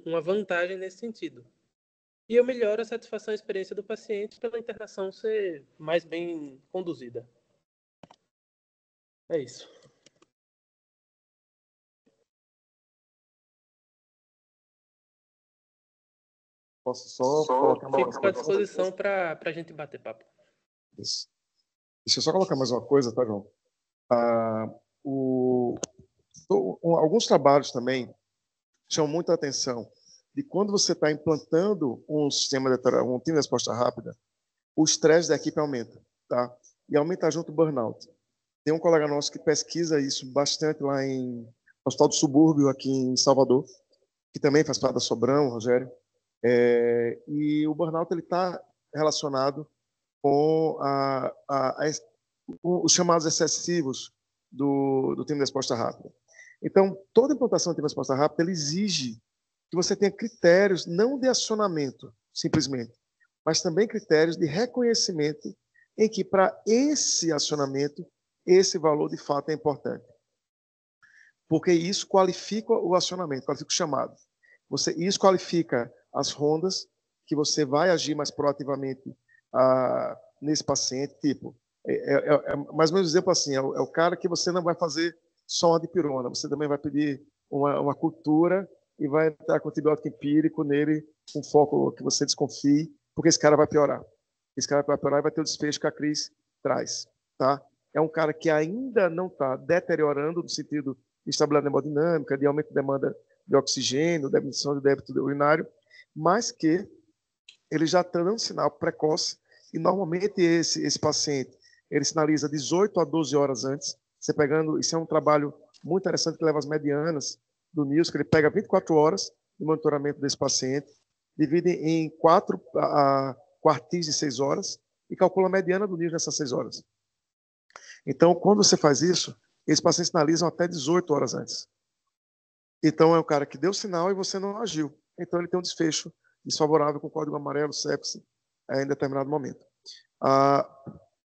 uma vantagem nesse sentido. E eu melhoro a satisfação e experiência do paciente pela internação ser mais bem conduzida. É isso. Posso só colocar mais Fico à disposição para a gente bater papo. Isso. Deixa eu só colocar mais uma coisa, tá, João? Alguns trabalhos também chamam muita atenção de quando você está implantando um sistema um time de resposta rápida, o estresse da equipe aumenta, tá? E aumenta junto o burnout. Tem um colega nosso que pesquisa isso bastante lá no Hospital do Subúrbio, aqui em Salvador, que também faz parte da Sobrão, Rogério. E o burnout ele está relacionado com os chamados excessivos do time de resposta rápida. Então, toda implantação de time de resposta rápida ele exige que você tenha critérios não de acionamento, simplesmente, mas também critérios de reconhecimento em que, para esse acionamento, esse valor de fato é importante. Porque isso qualifica o acionamento, qualifica o chamado. Isso qualifica as rondas, que você vai agir mais proativamente nesse paciente. Tipo, mais ou menos exemplo assim, é o cara que você não vai fazer só uma dipirona, você também vai pedir uma cultura e vai estar com antibiótico empírico nele, com foco que você desconfie, porque esse cara vai piorar. Esse cara vai piorar e vai ter o desfecho que a Cris traz. Tá? É um cara que ainda não está deteriorando no sentido de estabilidade hemodinâmica, de aumento de demanda de oxigênio, diminuição de débito urinário, mas que ele já está dando sinal precoce e normalmente esse paciente ele sinaliza 18 a 12 horas antes. Você pegando, isso é um trabalho muito interessante que leva as medianas do NILS, que ele pega 24 horas de monitoramento desse paciente, divide em 4 quartis de 6 horas e calcula a mediana do NILS nessas 6 horas. Então, quando você faz isso, esses pacientes sinalizam até 18 horas antes. Então, é o cara que deu sinal e você não agiu. Então, ele tem um desfecho desfavorável com código amarelo, sepse, em determinado momento.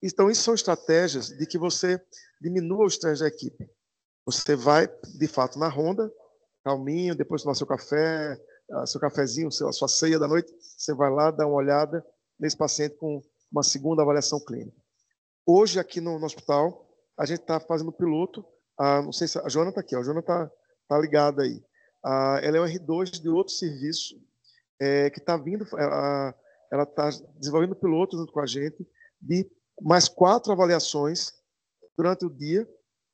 Então, isso são estratégias de que você diminua o estresse da equipe. Você vai, de fato, na ronda, calminho, depois tomar seu café, seu cafezinho, a sua ceia da noite, você vai lá, dá uma olhada nesse paciente com uma segunda avaliação clínica. Hoje, aqui no hospital, a gente está fazendo piloto, não sei se a Joana está aqui, a Joana está ligada aí. Ela é um R2 de outro serviço, que está vindo, ela está desenvolvendo piloto junto com a gente, de mais 4 avaliações durante o dia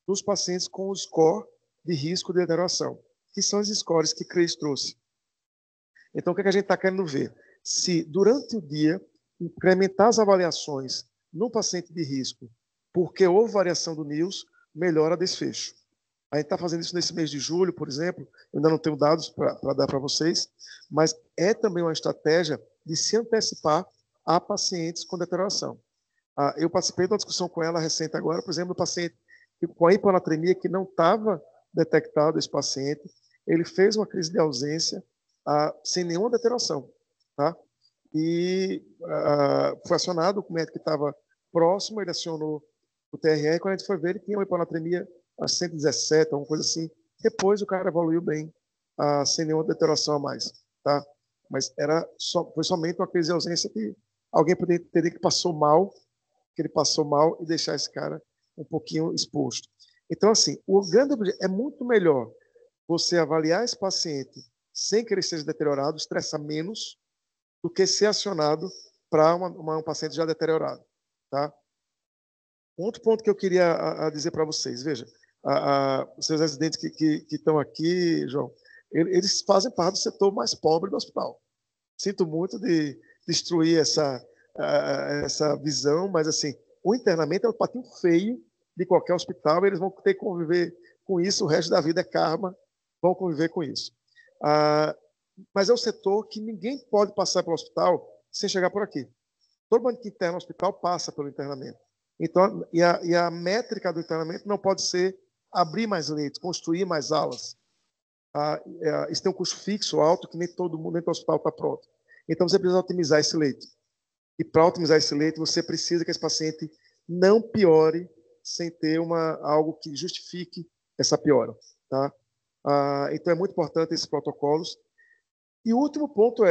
dos pacientes com o score de risco de deterioração, que são os scores que Cris trouxe. Então, o que a gente está querendo ver? Se, durante o dia, incrementar as avaliações no paciente de risco, porque houve variação do NILS, melhora desfecho. A gente está fazendo isso nesse mês de julho, por exemplo, eu ainda não tenho dados para dar para vocês, mas é também uma estratégia de se antecipar a pacientes com deterioração. Eu participei de uma discussão com ela recente agora, por exemplo, do paciente com a hiponatremia que não estava detectado esse paciente, ele fez uma crise de ausência sem nenhuma deterioração, tá? E foi acionado, o médico que estava próximo, ele acionou o TRE, e quando a gente foi ver, ele tinha uma hiponatremia a 117, alguma coisa assim. Depois o cara evoluiu bem, sem nenhuma deterioração a mais, tá? Mas foi somente uma crise de ausência que alguém poderia entender que passou mal, que ele passou mal e deixar esse cara um pouquinho exposto. Então, assim, o grande objetivo é muito melhor você avaliar esse paciente sem que ele esteja deteriorado, estressa menos, do que ser acionado para um paciente já deteriorado, tá? Outro ponto que eu queria dizer para vocês, veja, os seus residentes que estão aqui, João, eles fazem parte do setor mais pobre do hospital. Sinto muito de destruir essa visão, mas assim, o internamento é o patinho feio de qualquer hospital, eles vão ter que conviver com isso, o resto da vida é karma, vão conviver com isso. Mas é um setor que ninguém pode passar pelo hospital sem chegar por aqui. Todo mundo que interna no hospital passa pelo internamento. Então, e a métrica do internamento não pode ser abrir mais leitos, construir mais alas. Isso tem um custo fixo alto que nem todo mundo dentro do hospital está pronto. Então, você precisa otimizar esse leito. E para otimizar esse leito, você precisa que esse paciente não piore sem ter algo que justifique essa piora. Tá? Então, é muito importante esses protocolos. E o último ponto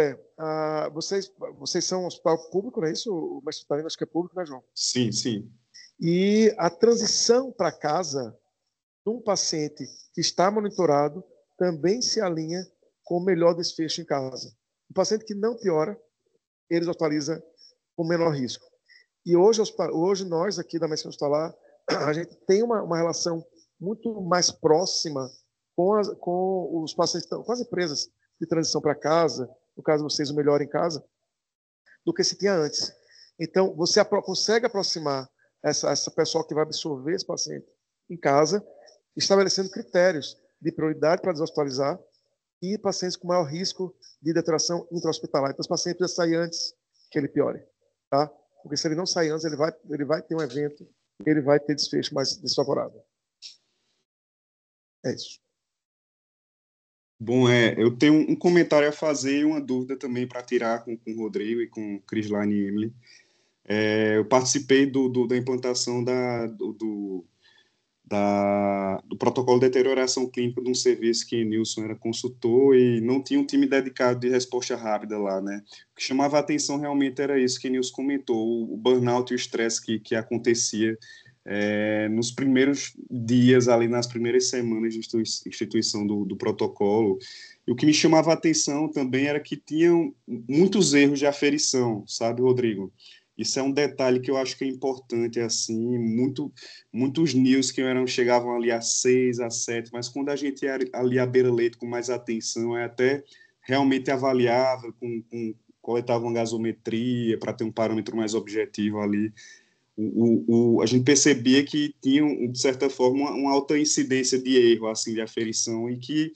vocês são um hospital público, não é isso? O Mestre Vitalino acho que é público, né, João? Sim, sim. E a transição para casa de um paciente que está monitorado também se alinha com o melhor desfecho em casa. O paciente que não piora, eles hospitaliza com menor risco. E hoje nós aqui da medicina hospitalar, a gente tem uma relação muito mais próxima com os pacientes, com as empresas de transição para casa, no caso de vocês, o Melhor em Casa, do que se tinha antes. Então, você consegue aproximar essa pessoa que vai absorver esse paciente em casa, estabelecendo critérios de prioridade para deshospitalizar e pacientes com maior risco de deterioração intra-hospitalar. Então, os pacientes precisam sair antes que ele piore, tá? Porque se ele não sair antes, ele vai ter um evento, ele vai ter desfecho mais desfavorável. É isso. Bom, eu tenho um comentário a fazer e uma dúvida também para tirar com o Rodrigo e com o Crislaine e Emily. Eu participei da implantação do protocolo de deterioração clínica de um serviço que Nilson era consultor e não tinha um time dedicado de resposta rápida lá, né? O que chamava a atenção realmente era isso que Nilson comentou, o burnout e o estresse que acontecia nos primeiros dias, ali nas primeiras semanas de instituição do protocolo. E o que me chamava a atenção também era que tinham muitos erros de aferição, sabe, Rodrigo? Isso é um detalhe que eu acho que é importante, assim, muitos NIOS que chegavam ali a 6, a 7, mas quando a gente ia ali à beira-leito com mais atenção, até realmente avaliava, coletava uma gasometria para ter um parâmetro mais objetivo ali. A gente percebia que tinha, de certa forma, uma alta incidência de erro, assim, de aferição, e que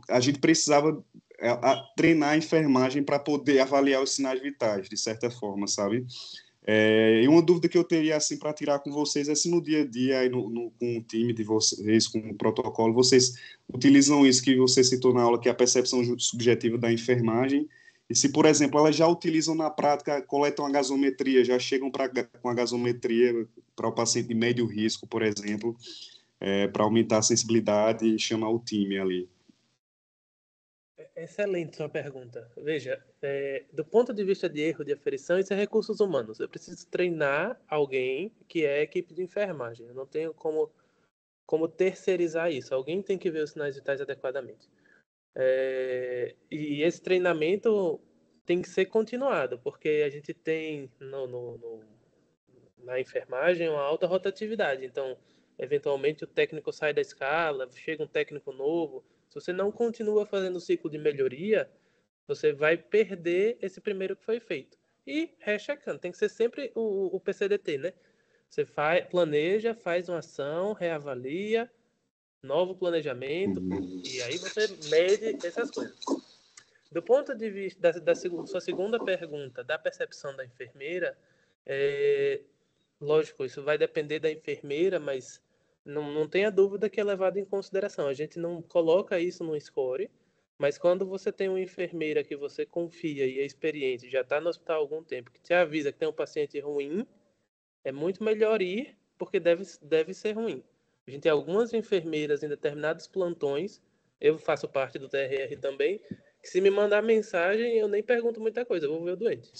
a gente precisava treinar a enfermagem para poder avaliar os sinais vitais, de certa forma, sabe? E uma dúvida que eu teria, assim, para tirar com vocês é se no dia a dia, aí com o time de vocês, com o protocolo, vocês utilizam isso que você citou na aula, que é a percepção subjetiva da enfermagem, e se, por exemplo, elas já utilizam na prática, coletam a gasometria, já chegam com a gasometria para o paciente de médio risco, por exemplo, para aumentar a sensibilidade e chamar o time ali. Excelente sua pergunta. Veja, do ponto de vista de erro de aferição, isso é recursos humanos. Eu preciso treinar alguém que é equipe de enfermagem. Eu não tenho como terceirizar isso. Alguém tem que ver os sinais vitais adequadamente. E esse treinamento tem que ser continuado, porque a gente tem na enfermagem uma alta rotatividade. Então, eventualmente, o técnico sai da escala, chega um técnico novo. Se você não continua fazendo o ciclo de melhoria, você vai perder esse primeiro que foi feito. E rechecando, tem que ser sempre o PCDT, né? Você planeja, faz uma ação, reavalia, novo planejamento, e aí você mede essas coisas. Do ponto de vista da sua segunda pergunta, da percepção da enfermeira, Lógico, isso vai depender da enfermeira, mas não tenha dúvida que é levado em consideração. A gente não coloca isso no score, mas quando você tem uma enfermeira que você confia e é experiente, já está no hospital há algum tempo, que te avisa que tem um paciente ruim, é muito melhor ir, porque deve ser ruim. A gente tem algumas enfermeiras em determinados plantões, eu faço parte do TRR também, que se me mandar mensagem, eu nem pergunto muita coisa, eu vou ver o doente.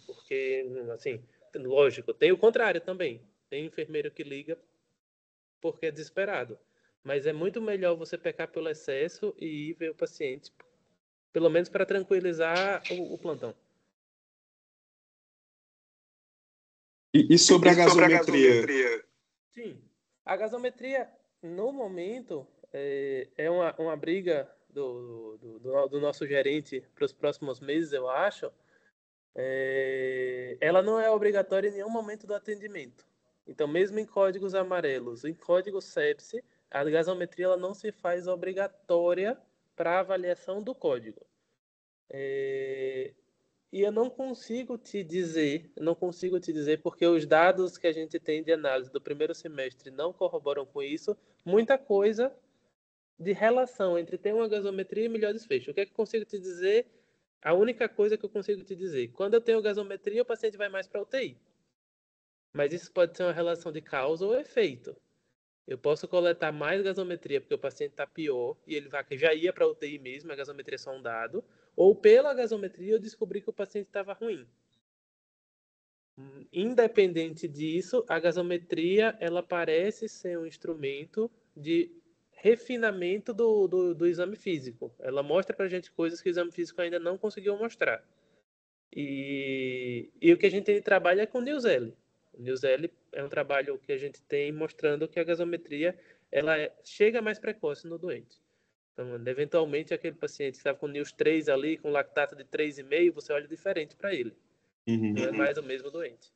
Porque, assim, lógico, tem o contrário também. Tem enfermeiro que liga porque é desesperado. Mas é muito melhor você pecar pelo excesso e ir ver o paciente, pelo menos para tranquilizar o plantão. E sobre a gasometria? Sim, a gasometria, no momento, é uma briga do nosso gerente para os próximos meses, eu acho. Ela não é obrigatória em nenhum momento do atendimento. Então, mesmo em códigos amarelos, em código sepsi, a gasometria ela não se faz obrigatória para avaliação do código. E eu não consigo te dizer porque os dados que a gente tem de análise do primeiro semestre não corroboram com isso, muita coisa de relação entre ter uma gasometria e melhor desfecho. O que é que eu consigo te dizer? A única coisa que eu consigo te dizer, quando eu tenho gasometria, o paciente vai mais para UTI. Mas isso pode ser uma relação de causa ou efeito. Eu posso coletar mais gasometria porque o paciente está pior e ele já ia para UTI mesmo, a gasometria é só um dado, ou pela gasometria eu descobri que o paciente estava ruim. Independente disso, a gasometria ela parece ser um instrumento de refinamento do exame físico. Ela mostra para a gente coisas que o exame físico ainda não conseguiu mostrar. E o que a gente tem de trabalho é com o NewsL. O NewsL é um trabalho que a gente tem mostrando que a gasometria ela chega mais precoce no doente. Então, eventualmente, aquele paciente que estava com NIUS 3 ali, com lactato de 3,5, você olha diferente para ele. Não é mais o mesmo doente.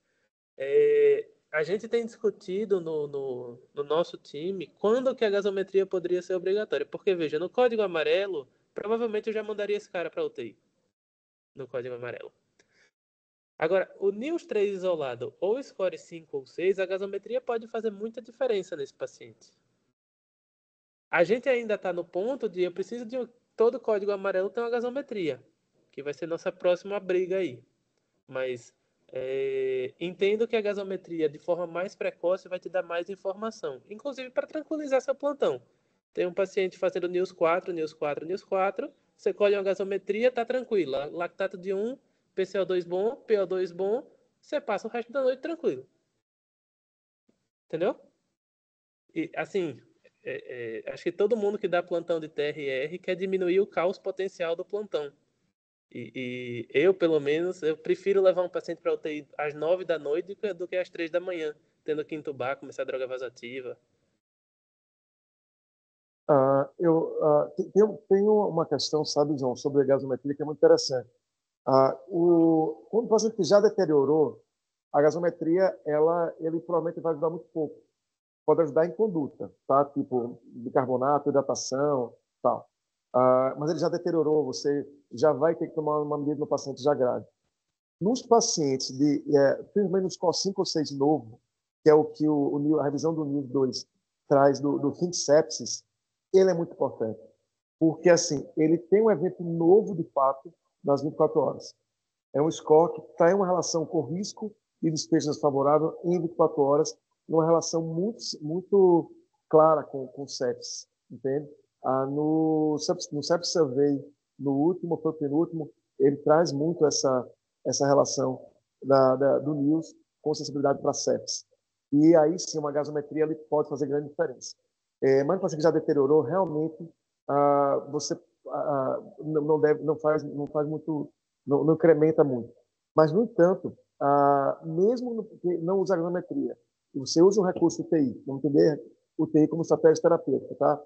A gente tem discutido no nosso time quando que a gasometria poderia ser obrigatória. Porque, veja, no código amarelo, provavelmente eu já mandaria esse cara para UTI. No código amarelo. Agora, o NIUS 3 isolado ou score 5 ou 6, a gasometria pode fazer muita diferença nesse paciente. A gente ainda está no ponto de eu preciso de todo código amarelo ter uma gasometria, que vai ser nossa próxima briga aí. Mas entendo que a gasometria, de forma mais precoce, vai te dar mais informação, inclusive para tranquilizar seu plantão. Tem um paciente fazendo NIUS 4, NIUS 4, NIUS 4, você colhe uma gasometria, tá tranquila. Lactato de 1, PCO2 bom, PO2 bom, você passa o resto da noite tranquilo. Entendeu? E, assim, acho que todo mundo que dá plantão de TRR quer diminuir o caos potencial do plantão. E eu, pelo menos, eu prefiro levar um paciente para UTI às 9 da noite do que às 3 da manhã, tendo que entubar, começar a droga vasoativa. Tem uma questão, sabe, João, sobre a gasometria que é muito interessante. Quando o paciente já deteriorou, a gasometria ele provavelmente vai ajudar muito pouco. Pode ajudar em conduta, tá? Tipo bicarbonato, hidratação, tal. Mas ele já deteriorou, você já vai ter que tomar uma medida no paciente já grave. Nos pacientes principalmente nos score 5 ou 6 novo, que é o que a revisão do NIUS 2 traz do fim de sepsis, ele é muito importante. Porque, assim, ele tem um evento novo, de fato, nas 24 horas. É um score que tem uma relação com risco e desfecho desfavorável em 24 horas, uma relação muito, muito clara com sepsis, entende? No Sepsis Survey, no último, foi o penúltimo, ele traz muito essa relação do NIUS com sensibilidade para sepsis. E aí sim, uma gasometria ele pode fazer grande diferença. Mas no paciente que já deteriorou, realmente, você não faz muito, não incrementa muito. Mas, no entanto, mesmo que não usa gasometria, você usa um recurso UTI, vamos entender UTI como estratégia terapêutica, tá?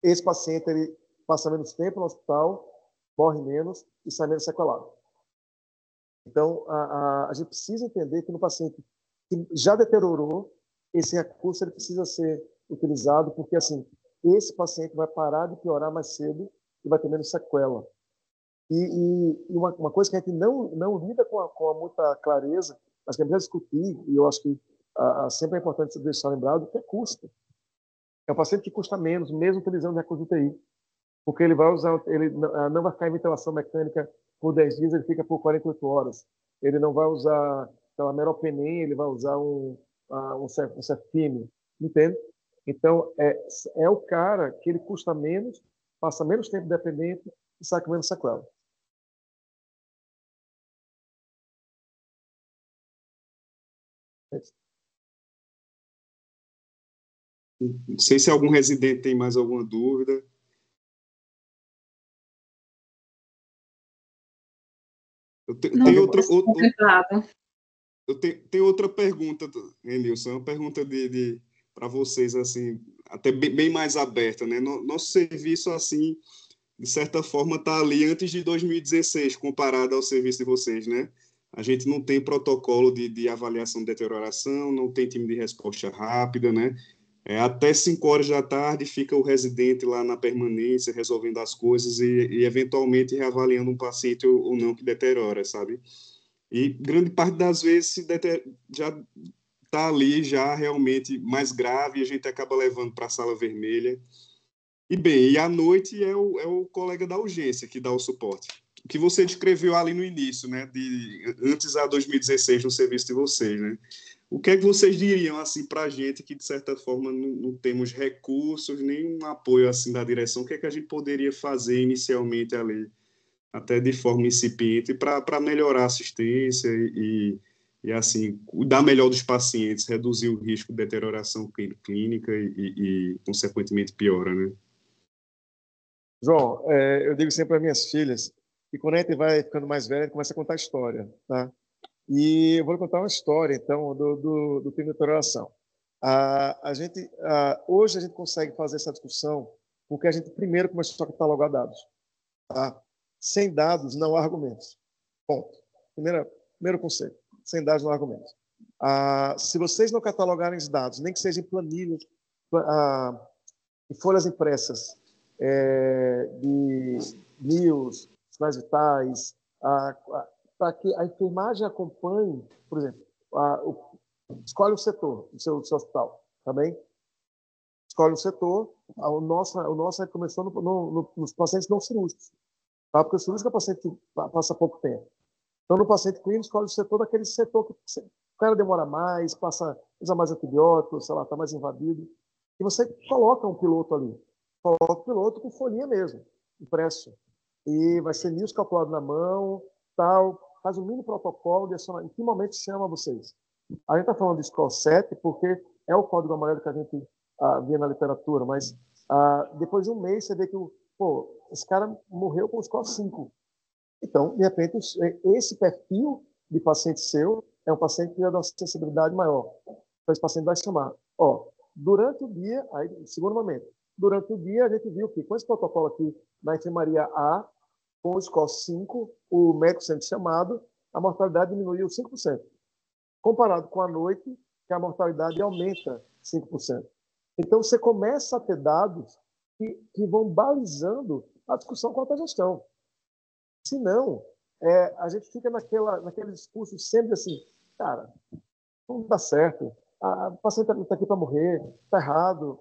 Esse paciente ele passa menos tempo no hospital, morre menos e sai menos sequelado. Então, a gente precisa entender que no paciente que já deteriorou, esse recurso ele precisa ser utilizado, porque assim, esse paciente vai parar de piorar mais cedo e vai ter menos sequela. E uma coisa que a gente não lida com muita clareza, mas que a gente precisa discutir, e eu acho que sempre é importante deixar lembrado que é custo. É um paciente que custa menos, mesmo utilizando recurso de UTI, porque ele não vai ficar em ventilação mecânica por 10 dias, ele fica por 48 horas. Ele não vai usar meropenem, ele vai usar um cefime, entende? Então, é o cara que ele custa menos, passa menos tempo dependente e sai com menos sequela. Não sei se algum residente tem mais alguma dúvida. Tenho outra pergunta, Enilson, uma pergunta para vocês, assim, até bem mais aberta, né? Nosso serviço, assim, de certa forma, está ali antes de 2016, comparado ao serviço de vocês, né? A gente não tem protocolo de avaliação de deterioração, não tem time de resposta rápida, né? Até 5 horas da tarde fica o residente lá na permanência, resolvendo as coisas e eventualmente reavaliando um paciente ou não que deteriora, sabe? E grande parte das vezes já está ali, já realmente mais grave, e a gente acaba levando para a sala vermelha. E à noite é o colega da urgência que dá o suporte. O que você descreveu ali no início, né? Antes de 2016, no serviço de vocês, né? O que é que vocês diriam assim para a gente que, de certa forma, não temos recursos, nem um apoio assim da direção? O que é que a gente poderia fazer inicialmente ali, até de forma incipiente, para melhorar a assistência e, assim, cuidar melhor dos pacientes, reduzir o risco de deterioração clínica e consequentemente, piora, né? João, eu digo sempre para minhas filhas que quando a gente vai ficando mais velho, a gente começa a contar história, tá? E eu vou contar uma história, então, do time de deterioração. Hoje a gente consegue fazer essa discussão porque a gente primeiro começou a catalogar dados. Tá? Sem dados, não há argumentos. Ponto. Primeiro conceito. Sem dados, não há argumentos. Se vocês não catalogarem os dados, nem que sejam em planilhas, em folhas impressas, de news, sinais vitais, para que a enfermagem acompanhe, por exemplo, escolhe o setor do seu hospital, tá bem? Escolhe o setor, o nosso começou nos pacientes não cirúrgicos, tá? Porque o cirúrgico é o paciente que passa pouco tempo. Então, no paciente clínico, escolhe o setor daquele setor que o cara demora mais, usa mais antibióticos, sei lá, está mais invadido. E você coloca um piloto ali. Coloca o piloto com folhinha mesmo, impresso. E vai ser news calculado na mão, tal. Faz um mini protocolo de acionar. Em que momento chama vocês? A gente está falando de score 7 porque é o código amarelo que a gente via na literatura, mas depois de um mês você vê que esse cara morreu com o score 5. Então, de repente, esse perfil de paciente seu é um paciente que já dá uma sensibilidade maior. Então, esse paciente vai chamar. Durante o dia, aí, segundo momento, durante o dia a gente viu que com esse protocolo aqui na enfermaria A, com o score 5, o médico sendo chamado, a mortalidade diminuiu 5%. Comparado com a noite, que a mortalidade aumenta 5%. Então, você começa a ter dados que vão balizando a discussão com a gestão. Se não, a gente fica naquele discurso sempre assim, cara, não dá certo, o paciente está aqui para morrer, está errado.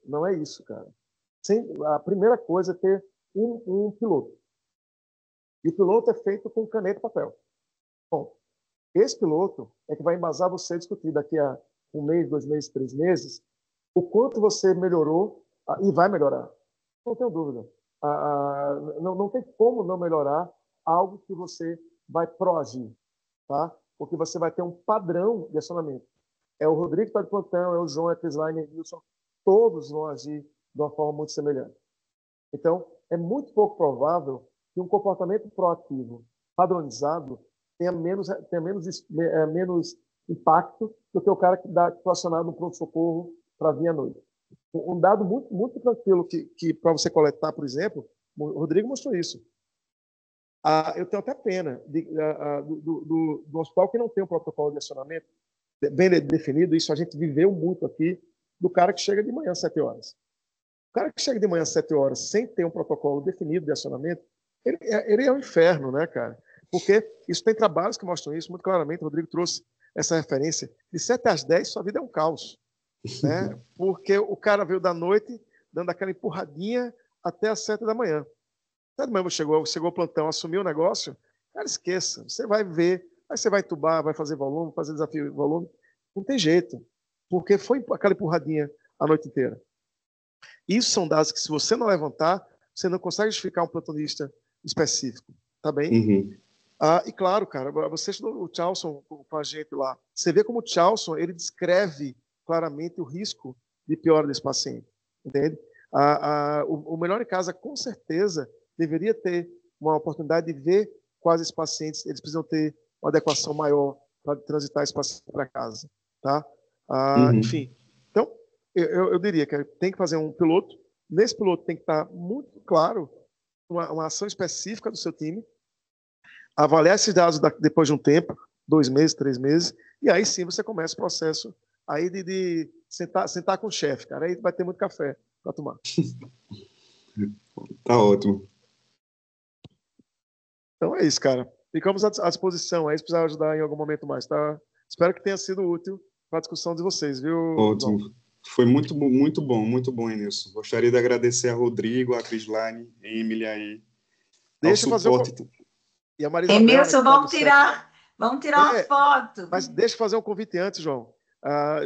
Não é isso, cara. A primeira coisa é ter um piloto. E o piloto é feito com caneta e papel. Bom, esse piloto é que vai embasar você a discutir daqui a 1 mês, 2 meses, 3 meses, o quanto você melhorou e vai melhorar. Não tenho dúvida. Não tem como não melhorar algo que você vai proagir, tá? Porque você vai ter um padrão de acionamento. É o Rodrigo que está de plantão, é o João, é a Crislaine, é o Wilson, todos vão agir de uma forma muito semelhante. Então, é muito pouco provável que um comportamento proativo padronizado tenha menos impacto do que o cara que está acionado no pronto-socorro para vir à noite. Um dado muito, muito tranquilo que para você coletar, por exemplo, o Rodrigo mostrou isso. Eu tenho até pena do hospital que não tem um protocolo de acionamento bem definido. Isso a gente viveu muito aqui, do cara que chega de manhã às 7 horas. O cara que chega de manhã às 7 horas sem ter um protocolo definido de acionamento, ele é um inferno, né, cara? Porque isso tem trabalhos que mostram isso muito claramente. O Rodrigo trouxe essa referência, de 7 às 10, sua vida é um caos. Né? Porque o cara veio da noite, dando aquela empurradinha até às 7 da manhã. 7 da manhã chegou o plantão, assumiu o negócio, cara, esqueça. Você vai ver, aí você vai entubar, vai fazer volume, fazer desafio de volume. Não tem jeito. Porque foi aquela empurradinha a noite inteira. Isso são dados que, se você não levantar, você não consegue justificar um plantonista específico. Tá bem? Uhum. E claro, cara, você estudou o Charlson com a gente lá. Você vê como o Charlson, ele descreve claramente o risco de piora desse paciente. Entende? O Melhor em Casa, com certeza, deveria ter uma oportunidade de ver quais esses pacientes eles precisam ter uma adequação maior para transitar esse paciente para casa. Tá? Enfim, então, eu diria que tem que fazer um piloto. Nesse piloto tem que estar muito claro uma ação específica do seu time, avaliar esses dados depois de um tempo, 2 meses, 3 meses, e aí sim você começa o processo aí de sentar com o chefe, cara. Aí vai ter muito café para tomar. Tá ótimo. Então é isso, cara. Ficamos à disposição aí, se precisar ajudar em algum momento mais, tá? Espero que tenha sido útil para a discussão de vocês, viu? Ótimo. João? Foi muito bom, Enilson. Gostaria de agradecer a Rodrigo, a Crislaine, a Emily aí. Deixa eu fazer E a Marisa Enilson, vamos tirar uma foto. Mas deixa eu fazer um convite antes, João.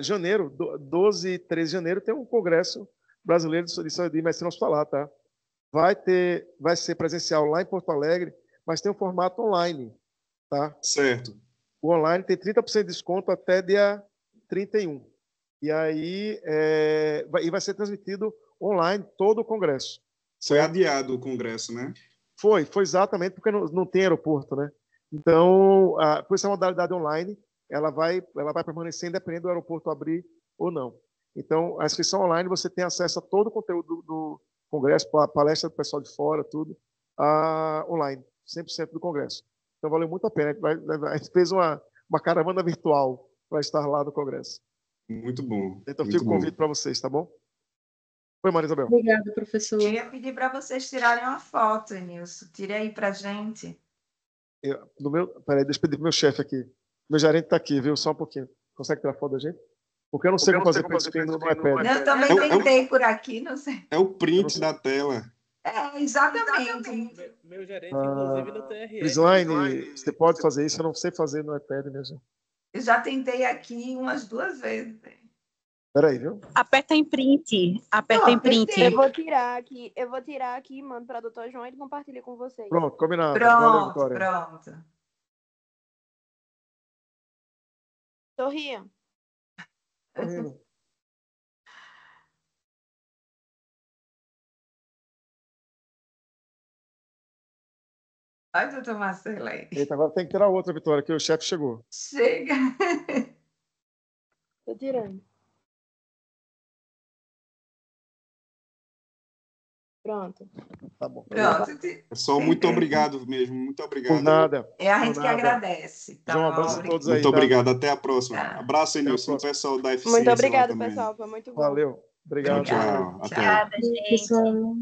Janeiro, 12 e 13 de janeiro, tem um congresso brasileiro de medicina hospitalar, tá? Vai ser presencial lá em Porto Alegre, mas tem um formato online, tá? Certo. O online tem 30% de desconto até dia 31. E aí vai ser transmitido online todo o congresso. Foi adiado o congresso, né? Foi exatamente porque não tem aeroporto, né? Então, por essa modalidade online, ela vai permanecer independente do aeroporto abrir ou não. Então, a inscrição online, você tem acesso a todo o conteúdo do congresso, palestra do pessoal de fora, tudo, online, 100% do congresso. Então, valeu muito a pena. A gente fez uma caravana virtual para estar lá no congresso. Muito bom. Então, fica o convite para vocês, tá bom? Oi, Maria Isabel. Obrigada, professor. Eu ia pedir para vocês tirarem uma foto, Enilson. Tire aí para a gente. Peraí, deixa eu pedir para o meu chefe aqui. Meu gerente está aqui, viu? Só um pouquinho. Consegue tirar foto da gente? Porque eu não sei como fazer com isso no iPad. Eu também tentei por aqui, não sei. É o print da tela. Exatamente. Meu gerente, inclusive, no TRE. Crislaine, você pode fazer isso? Eu não sei fazer no iPad, né, gente? Eu já tentei aqui umas 2 vezes. Peraí, viu? Aperta em print. Aperta em print. Eu vou tirar aqui, mando para o Dr. João e ele compartilha com vocês. Pronto, combinado. Valeu, Pronto. Sorria. Ai, doutor Marcelo aí. Eita, agora tem que tirar outra, Vitória, que o chefe chegou. Chega. Tô tirando. Pronto. Tá bom. Pronto. Pessoal, muito obrigado mesmo. Muito obrigado. Por nada. É a gente que agradece. Tá? João, um abraço a todos aí. Muito tá? obrigado. Até a próxima. Tá. Abraço, Enilson, o pessoal da eficiência. Muito obrigado, pessoal. Foi muito bom. Valeu. Obrigado. Tchau. Obrigada, gente. Pessoal.